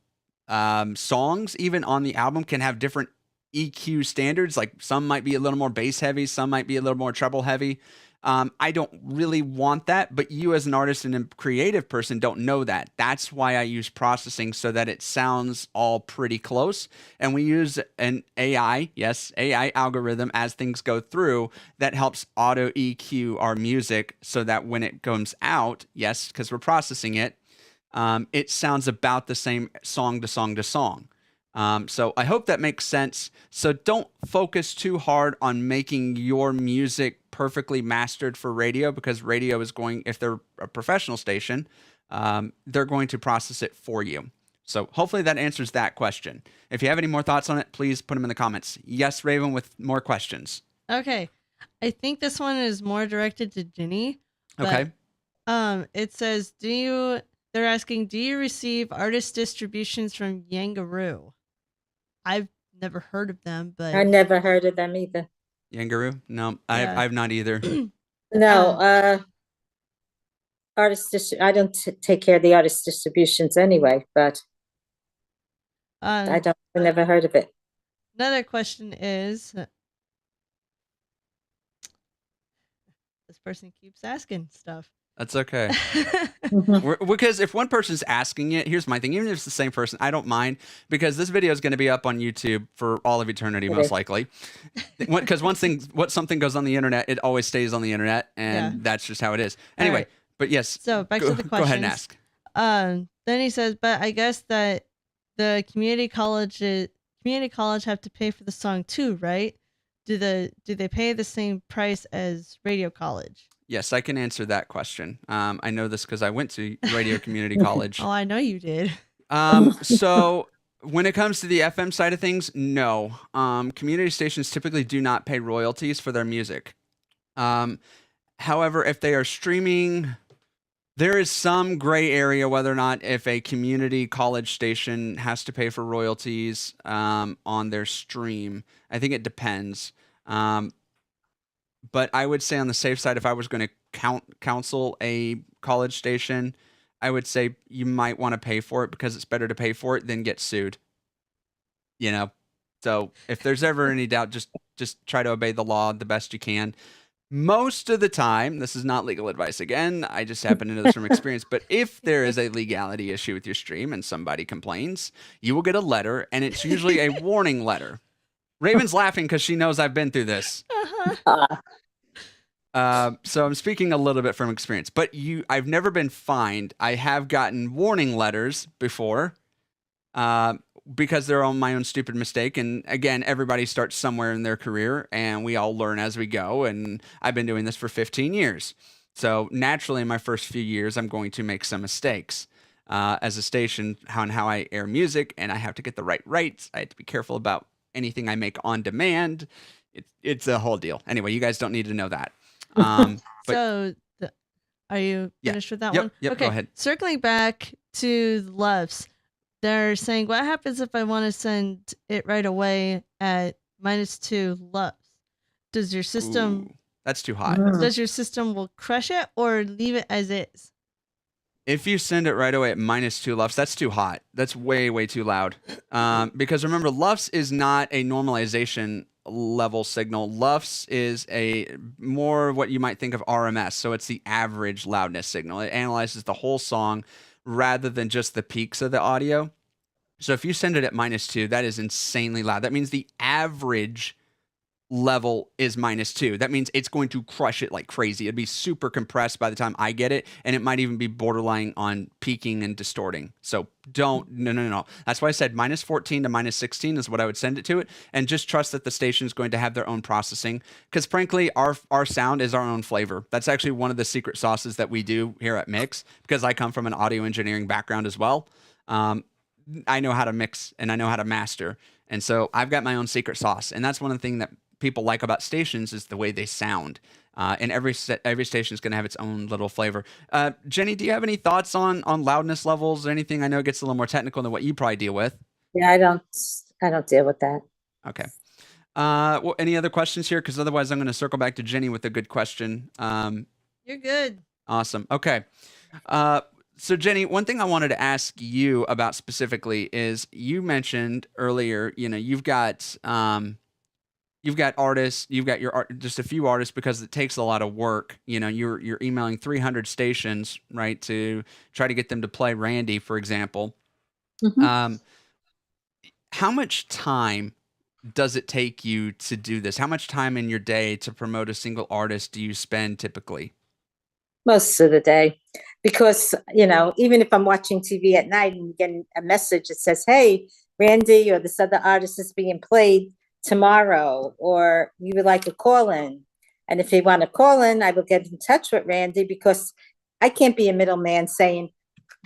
songs, even on the album, can have different EQ standards. Like some might be a little more bass heavy, some might be a little more treble heavy. I don't really want that, but you as an artist and a creative person don't know that. That's why I use processing so that it sounds all pretty close. And we use an AI algorithm as things go through that helps auto EQ our music so that when it comes out, yes, because we're processing it, it sounds about the same song to song to song. So I hope that makes sense. So don't focus too hard on making your music perfectly mastered for radio, because radio is going, if they're a professional station, they're going to process it for you. So hopefully that answers that question. If you have any more thoughts on it, please put them in the comments. Yes, Raven, with more questions. Okay. I think this one is more directed to Ginny. Okay. It says, they're asking, do you receive artist distributions from Yangaroo? I've never heard of them, but I never heard of them either. Yangaroo? No, Yeah. I've not either. No, I don't take care of the artist distributions anyway, but I never heard of it. Another question is, this person keeps asking stuff. That's okay. Because if one person's asking it, here's my thing. Even if it's the same person, I don't mind, because this video is going to be up on YouTube for all of eternity, most likely. Because once something goes on the internet, it always stays on the internet, and that's just how it is. Anyway, right. But yes. So back to the questions. Go ahead and ask. Then he says, but I guess that the community college have to pay for the song too, right? Do they pay the same price as radio college? Yes, I can answer that question. I know this because I went to radio community college. Oh, I know you did. So when it comes to the FM side of things, no. Community stations typically do not pay royalties for their music. However, if they are streaming, there is some gray area whether or not if a community college station has to pay for royalties on their stream. I think it depends. But I would say on the safe side, if I was going to counsel a college station, I would say you might want to pay for it, because it's better to pay for it than get sued. You know, so if there's ever any doubt, just try to obey the law the best you can. Most of the time, this is not legal advice. Again, I just happen to know this from experience. But if there is a legality issue with your stream and somebody complains, you will get a letter, and it's usually a warning letter. Raven's laughing because she knows I've been through this. So I'm speaking a little bit from experience, but I've never been fined. I have gotten warning letters before, because they're on my own stupid mistake. And again, everybody starts somewhere in their career, and we all learn as we go. And I've been doing this for 15 years. So naturally, in my first few years, I'm going to make some mistakes as a station on how I air music, and I have to get the right rights. I have to be careful about anything I make on demand. It's a whole deal. Anyway, you guys don't need to know that. So, are you finished with that one? Yep, okay. Go ahead. Circling back to the LUFS, they're saying, what happens if I want to send it right away at -2 LUFS? Does your system... Ooh, that's too hot. Does your system will crush it or leave it as is? If you send it right away at -2 LUFS, that's too hot. That's way, way too loud. Because remember, LUFS is not a normalization level signal. LUFS is a more what you might think of RMS. So it's the average loudness signal. It analyzes the whole song rather than just the peaks of the audio. So if you send it at -2, that is insanely loud. That means the average level is -2. That means it's going to crush it like crazy. It'd be super compressed by the time I get it, and it might even be borderline on peaking and distorting. So no. That's why I said -14 to -16 is what I would send it to it, and just trust that the station is going to have their own processing. Because frankly, our sound is our own flavor. That's actually one of the secret sauces that we do here at Mix, because I come from an audio engineering background as well. I know how to mix and I know how to master. And so I've got my own secret sauce. And that's one of the things that people like about stations is the way they sound. And every station is going to have its own little flavor. Jenny, do you have any thoughts on loudness levels or anything? I know it gets a little more technical than what you probably deal with. Yeah, I don't deal with that. Okay. Well, any other questions here? Because otherwise I'm going to circle back to Jenny with a good question. You're good. Awesome. Okay. So Jenny, one thing I wanted to ask you about specifically is you mentioned earlier, you've got artists, you've got just a few artists because it takes a lot of work. You're emailing 300 stations, right, to try to get them to play Randy, for example. Mhm. How much time does it take you to do this? How much time in your day to promote a single artist do you spend typically? Most of the day, because even if I'm watching TV at night and getting a message that says, "Hey, Randy, or this other artist is being played tomorrow," or you would like a call in, and if they want to call in, I will get in touch with Randy, because I can't be a middleman saying,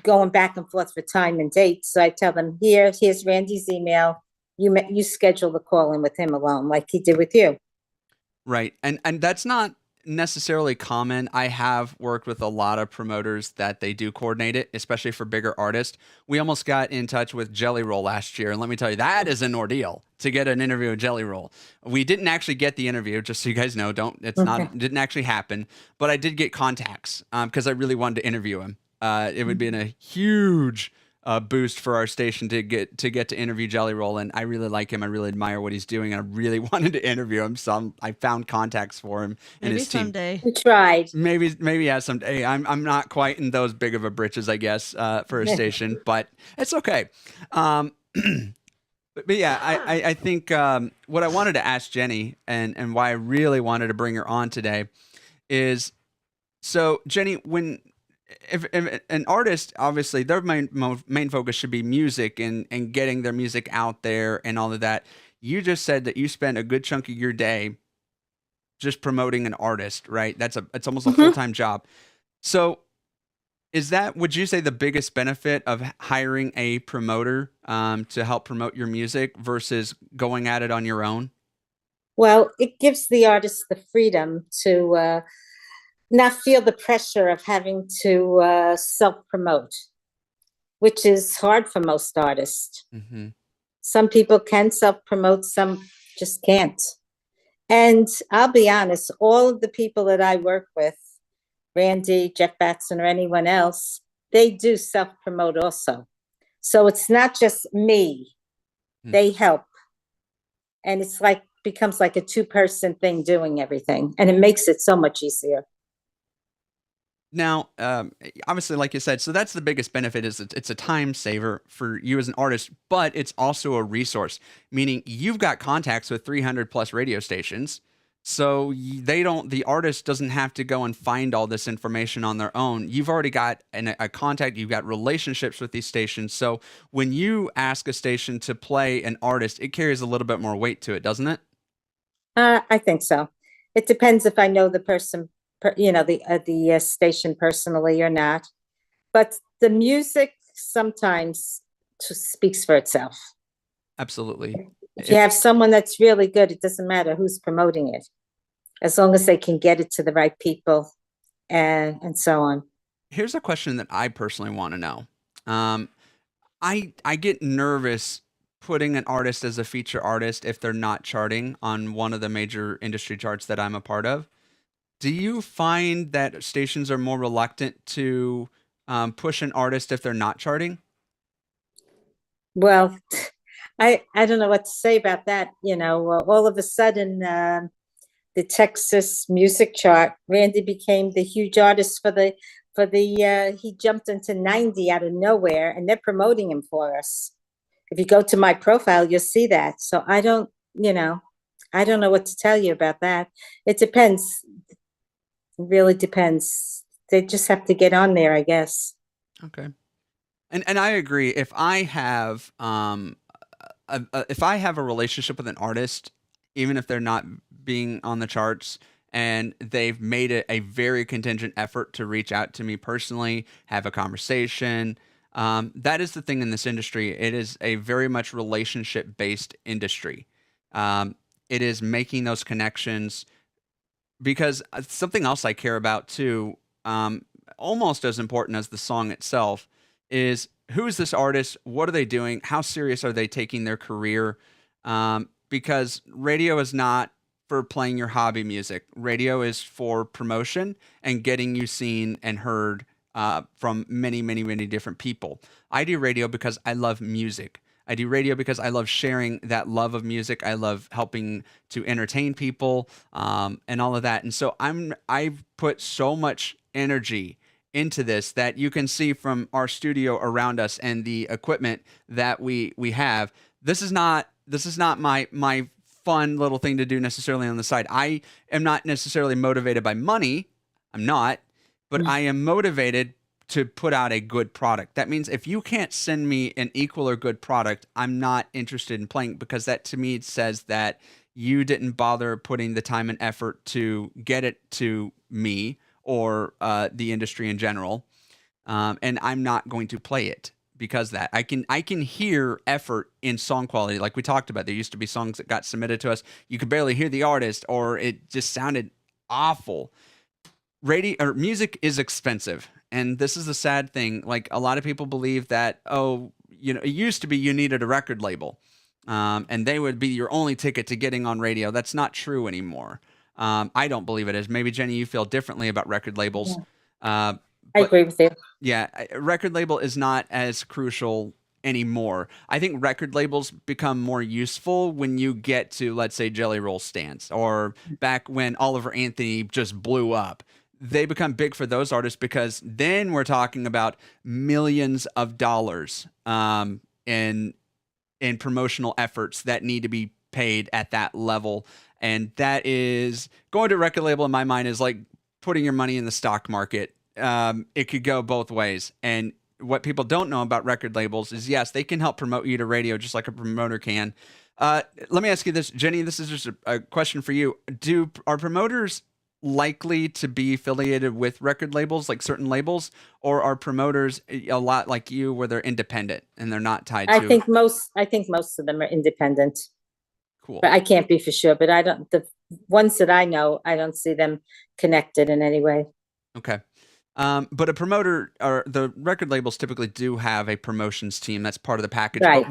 going back and forth for time and date. So I tell them, here's Randy's email. You schedule the call in with him alone, like he did with you. Right. And that's not necessarily common. I have worked with a lot of promoters that they do coordinate it, especially for bigger artists. We almost got in touch with Jelly Roll last year, and let me tell you, that is an ordeal to get an interview with Jelly Roll. We didn't actually get the interview, just so you guys know. Didn't actually happen, but I did get contacts because I really wanted to interview him. It would be in a huge boost for our station to get to interview Jelly Roll, and I really like him. I really admire what he's doing, and I really wanted to interview him. So I found contacts for him and Maybe his team. someday. We tried. Maybe yeah, someday. I'm not quite in those big of a britches, I guess, for a station, but it's okay. But yeah, I think what I wanted to ask Jenny and why I really wanted to bring her on today is, so Jenny, if an artist, obviously their main focus should be music and getting their music out there and all of that. You just said that you spend a good chunk of your day just promoting an artist, right? It's almost a full-time job. So would you say the biggest benefit of hiring a promoter to help promote your music versus going at it on your own? Well, it gives the artist the freedom to not feel the pressure of having to self-promote, which is hard for most artists. Mm-hmm. Some people can self-promote, some just can't. And I'll be honest, all of the people that I work with, Randy, Jeff Batson, or anyone else, they do self-promote also. So it's not just me. They help. And it's becomes like a two-person thing doing everything. And it makes it so much easier. Now, obviously, like you said, so that's the biggest benefit is it's a time saver for you as an artist, but it's also a resource, meaning you've got contacts with 300 plus radio stations. So the artist doesn't have to go and find all this information on their own. You've already got a contact, you've got relationships with these stations. So when you ask a station to play an artist, it carries a little bit more weight to it, doesn't it? I think so. It depends if I know the person, the station personally or not. But the music sometimes speaks for itself. Absolutely. If you have someone that's really good, it doesn't matter who's promoting it, as long as they can get it to the right people and so on. Here's a question that I personally want to know. I get nervous putting an artist as a feature artist if they're not charting on one of the major industry charts that I'm a part of. Do you find that stations are more reluctant to push an artist if they're not charting? Well, I don't know what to say about that. All of a sudden, the Texas music chart, Randy became the huge artist he jumped into 90 out of nowhere, and they're promoting him for us. If you go to my profile, you'll see that. So I don't, I don't know what to tell you about that. It depends. It really depends. They just have to get on there, I guess. Okay. And I agree. If I have a relationship with an artist, even if they're not being on the charts, and they've made it a very contingent effort to reach out to me personally, have a conversation, that is the thing in this industry. It is a very much relationship based industry. It is making those connections because something else I care about too, almost as important as the song itself, is who is this artist? What are they doing? How serious are they taking their career? Because radio is not for playing your hobby music. Radio is for promotion and getting you seen and heard from many, many, many different people. I do radio because I love music. I do radio because I love sharing that love of music. I love helping to entertain people and all of that. And so I've put so much energy into this that you can see from our studio around us and the equipment that we have. This is not my fun little thing to do necessarily on the side. I am not necessarily motivated by money. I'm not, but I am motivated to put out a good product. That means if you can't send me an equal or good product, I'm not interested in playing, because that to me says that you didn't bother putting the time and effort to get it to me or the industry in general. And I'm not going to play it because that I can hear effort in song quality. Like we talked about, there used to be songs that got submitted to us. You could barely hear the artist, or it just sounded awful. Radio or music is expensive, and this is the sad thing. Like, a lot of people believe that, oh, it used to be you needed a record label, and they would be your only ticket to getting on radio. That's not true anymore. I don't believe it is. Maybe Jenny, you feel differently about record labels. I But agree with you. yeah, a record label is not as crucial anymore. I think record labels become more useful when you get to, let's say, Jelly Roll stands, or back when Oliver Anthony just blew up. They become big for those artists because then we're talking about millions of dollars in promotional efforts that need to be paid at that level. And that is going to a record label, in my mind, is like putting your money in the stock market. It could go both ways. And what people don't know about record labels is, yes, they can help promote you to radio just like a promoter can. Let me ask you this, Jenny. This is just a question for you. Are promoters likely to be affiliated with record labels, like certain labels, or are promoters a lot like you, where they're independent and they're not tied I to? think most of them are independent, Cool. but I can't be for sure. But the ones that I know, I don't see them connected in any way. Okay. But a promoter, or the record labels, typically do have a promotions team. That's part of the package. Right.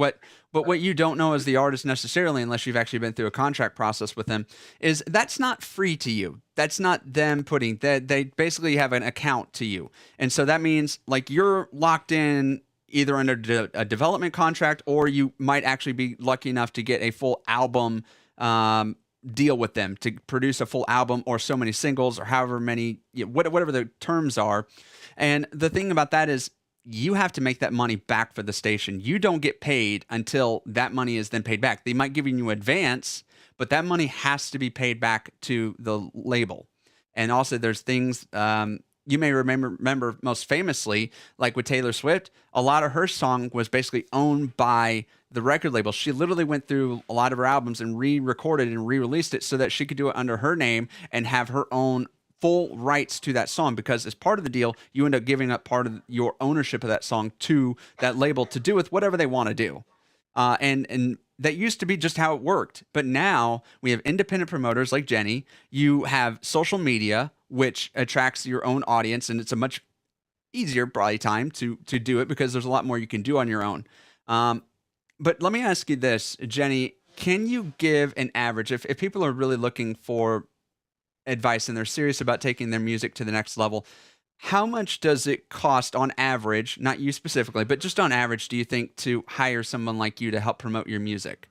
But what you don't know as the artist necessarily, unless you've actually been through a contract process with them, is that's not free to you. That's not them putting that. They basically have an account to you. And so that means, like, you're locked in either under a development contract, or you might actually be lucky enough to get a full album deal with them to produce a full album, or so many singles, or however many, whatever the terms are. And the thing about that is, you have to make that money back for the station. You don't get paid until that money is then paid back. They might give you advance, but that money has to be paid back to the label. And also, there's things you may remember most famously, like with Taylor Swift. A lot of her song was basically owned by the record label. She literally went through a lot of her albums and re-recorded and re-released it so that she could do it under her name and have her own full rights to that song, because as part of the deal, you end up giving up part of your ownership of that song to that label to do with whatever they want to do. And that used to be just how it worked. But now we have independent promoters like Jenny. You have social media, which attracts your own audience, and it's a much easier probably time to do it because there's a lot more you can do on your own. But let me ask you this, Jenny, can you give an average, if people are really looking for advice and they're serious about taking their music to the next level, how much does it cost on average, not you specifically, but just on average, do you think, to hire someone like you to help promote your music?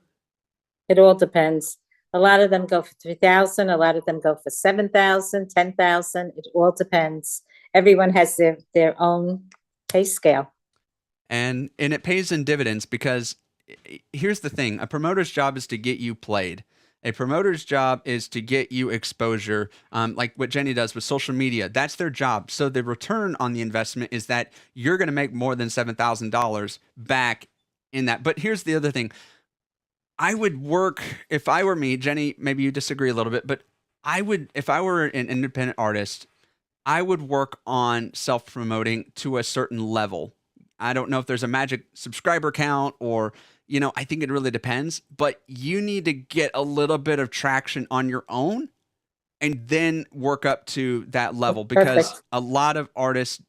It all depends. A lot of them go for 3,000. A lot of them go for 7,000, 10,000. It all depends. Everyone has their own pay scale. And it pays in dividends, because here's the thing. A promoter's job is to get you played. A promoter's job is to get you exposure, like what Jenny does with social media. That's their job. So the return on the investment is that you're going to make more than $7,000 back in that. But here's the other thing. I would work, if I were me, Jenny, maybe you disagree a little bit, but I would, if I were an independent artist, I would work on self promoting to a certain level. I don't know if there's a magic subscriber count or, I think it really depends, but you need to get a little bit of traction on your own and then work up to that level, because Perfect. a lot of artists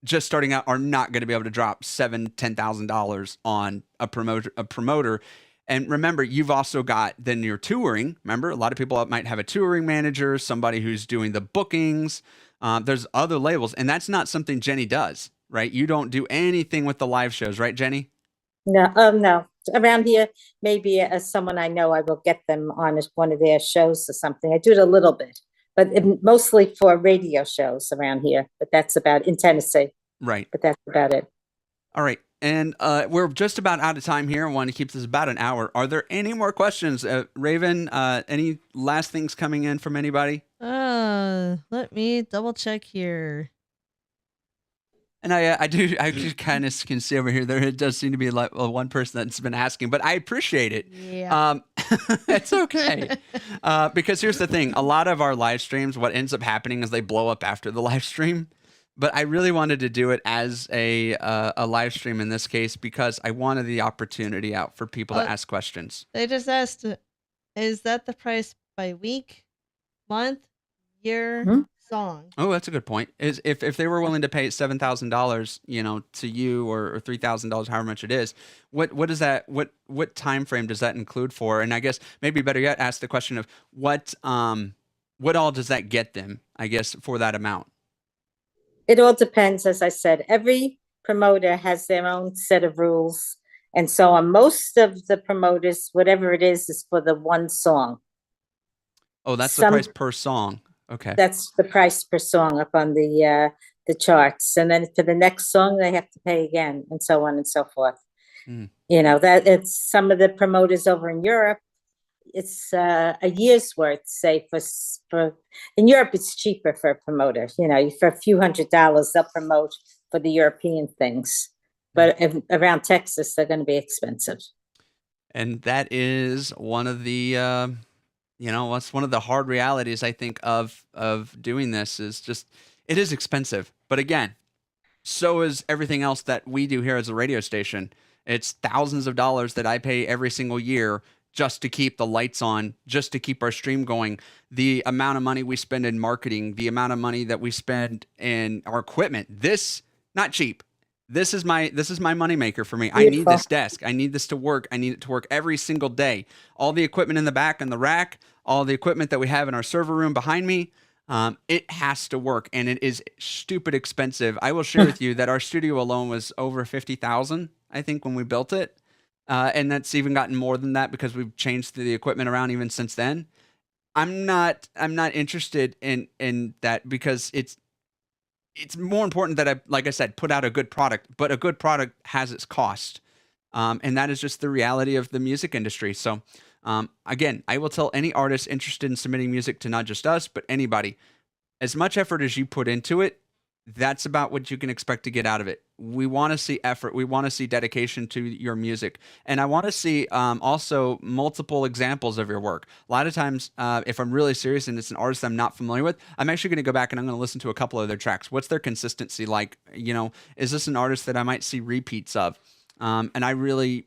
just starting out are not going to be able to drop $7,000-$10,000 on a promoter. And remember, you've also got then your touring. Remember, a lot of people might have a touring manager, somebody who's doing the bookings. There's other labels, and that's not something Jenny does, right? You don't do anything with the live shows, right, Jenny? No, no. Around here, maybe as someone I know, I will get them on one of their shows or something. I do it a little bit, but mostly for radio shows around here. But that's about in Tennessee. Right. But that's about it. All right. And we're just about out of time here. I want to keep this about an hour. Are there any more questions? Raven, any last things coming in from anybody? Let me double check here. And I just kind of can see over here, there does seem to be like one person that's been asking, but I appreciate it. Yeah. It's okay. Because here's the thing. A lot of our live streams, what ends up happening is they blow up after the live stream. But I really wanted to do it as a live stream in this case because I wanted the opportunity out for people to ask questions. They just asked, is that the price by week, month, year, song? Oh, that's a good point. Is if they were willing to pay $7,000, to you or $3,000, however much it is, what is that? What time frame does that include for? And I guess maybe better yet, ask the question of what all does that get them? I guess for that amount. It all depends, as I said. Every promoter has their own set of rules, and so on. Most of the promoters, whatever it is for the one song. Oh, that's the price per song. Okay. That's the price per song up on the charts, and then for the next song they have to pay again, and so on and so forth. That it's some of the promoters over in Europe. It's a year's worth, say for in Europe, it's cheaper for a promoter. For a few $100s, they'll promote for the European things, but around Texas, they're going to be expensive. And that is one of the what's one of the hard realities I think of doing this is just it is expensive. But again, so is everything else that we do here as a radio station. It's thousands of dollars that I pay every single year just to keep the lights on, just to keep our stream going. The amount of money we spend in marketing, the amount of money that we spend in our equipment. This not cheap. This is my moneymaker for me. I need this desk. I need this to work. I need it to work every single day. All the equipment in the back and the rack, all the equipment that we have in our server room behind me, it has to work, and it is stupid expensive. I will share with you that our studio alone was over $50,000, I think, when we built it. And that's even gotten more than that because we've changed the equipment around even since then. I'm not interested in that because it's more important that like I said, put out a good product, but a good product has its cost. And that is just the reality of the music industry. So, again, I will tell any artist interested in submitting music to not just us, but anybody, as much effort as you put into it, that's about what you can expect to get out of it. We want to see effort. We want to see dedication to your music. And I want to see also multiple examples of your work. A lot of times, if I'm really serious and it's an artist I'm not familiar with, I'm actually going to go back and I'm going to listen to a couple of their tracks. What's their consistency like? Is this an artist that I might see repeats of? And I really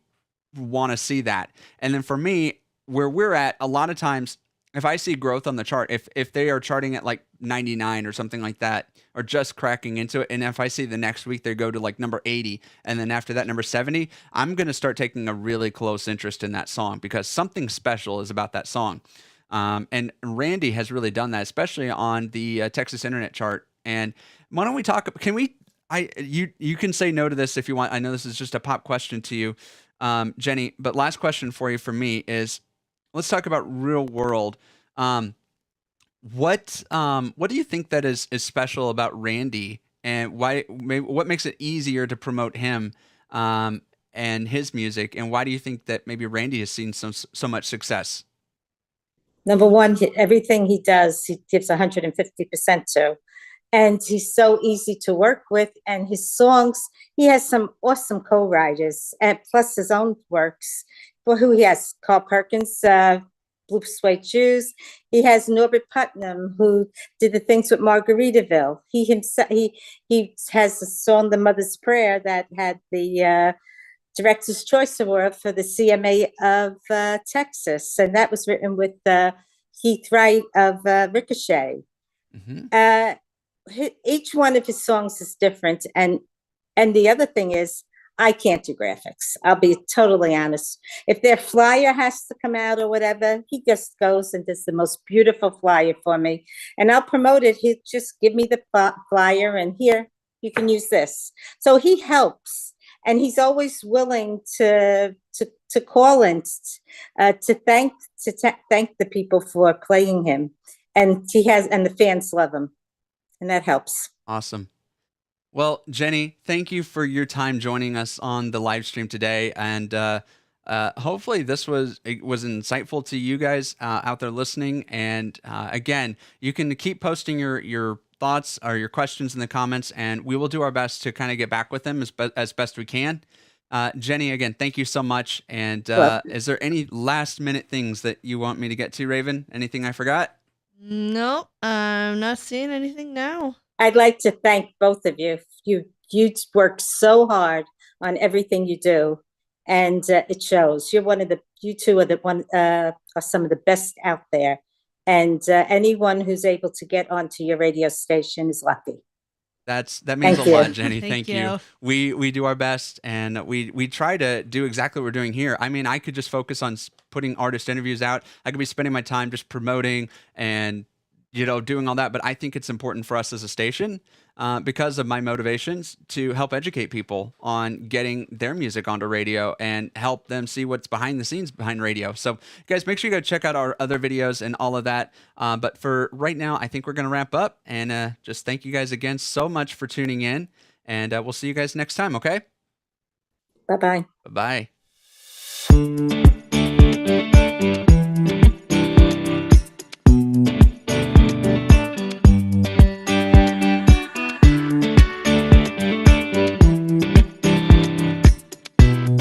want to see that. And then for me, where we're at, a lot of times, if I see growth on the chart, if they are charting at like 99 or something like that, or just cracking into it, and if I see the next week they go to like number 80, and then after that number 70, I'm going to start taking a really close interest in that song because something special is about that song. And Randy has really done that, especially on the Texas Internet chart. And why don't we talk? Can we? You can say no to this if you want. I know this is just a pop question to you, Jenny. But last question for you from me is, let's talk about real world. What do you think that is special about Randy, and what makes it easier to promote him and his music, and why do you think that maybe Randy has seen so much success? Number one, everything he does, he gives 150% to. And he's so easy to work with. And his songs, he has some awesome co-writers, and plus his own works. For who he has, Carl Perkins, Blue Suede Shoes. He has Norbert Putnam, who did the things with Margaritaville. He himself, he has a song, "The Mother's Prayer," that had the Director's Choice Award for the CMA of Texas, and that was written with Heath Wright of Ricochet. Mm-hmm. Each one of his songs is different, and the other thing is, I can't do graphics. I'll be totally honest. If their flyer has to come out or whatever, he just goes and does the most beautiful flyer for me, and I'll promote it. He'll just give me the flyer, and here, you can use this. So he helps, and he's always willing to call in to thank the people for playing him, and the fans love him, and that helps. Awesome. Well, Jenny, thank you for your time joining us on the live stream today, and hopefully this was insightful to you guys out there listening. And again, you can keep posting your thoughts or your questions in the comments, and we will do our best to kind of get back with them as best we can. Jenny, again, thank you so much. And is there any last minute things that you want me to get to, Raven? Anything I forgot? Nope, I'm not seeing anything now. I'd like to thank both of you. You work so hard on everything you do, and it shows. You two are some of the best out there, and anyone who's able to get onto your radio station is lucky. That means a lot, Jenny. Thank Thank you. We do our best, and we try to do exactly what we're doing here. I mean, I could just focus on putting artist interviews out. I could be spending my time just promoting and doing all that. But I think it's important for us as a station, because of my motivations, to help educate people on getting their music onto radio and help them see what's behind the scenes behind radio. So guys, make sure you go check out our other videos and all of that. But for right now, I think we're going to wrap up, and just thank you guys again so much for tuning in, and we'll see you guys next time. Okay. Bye-bye. Bye-bye.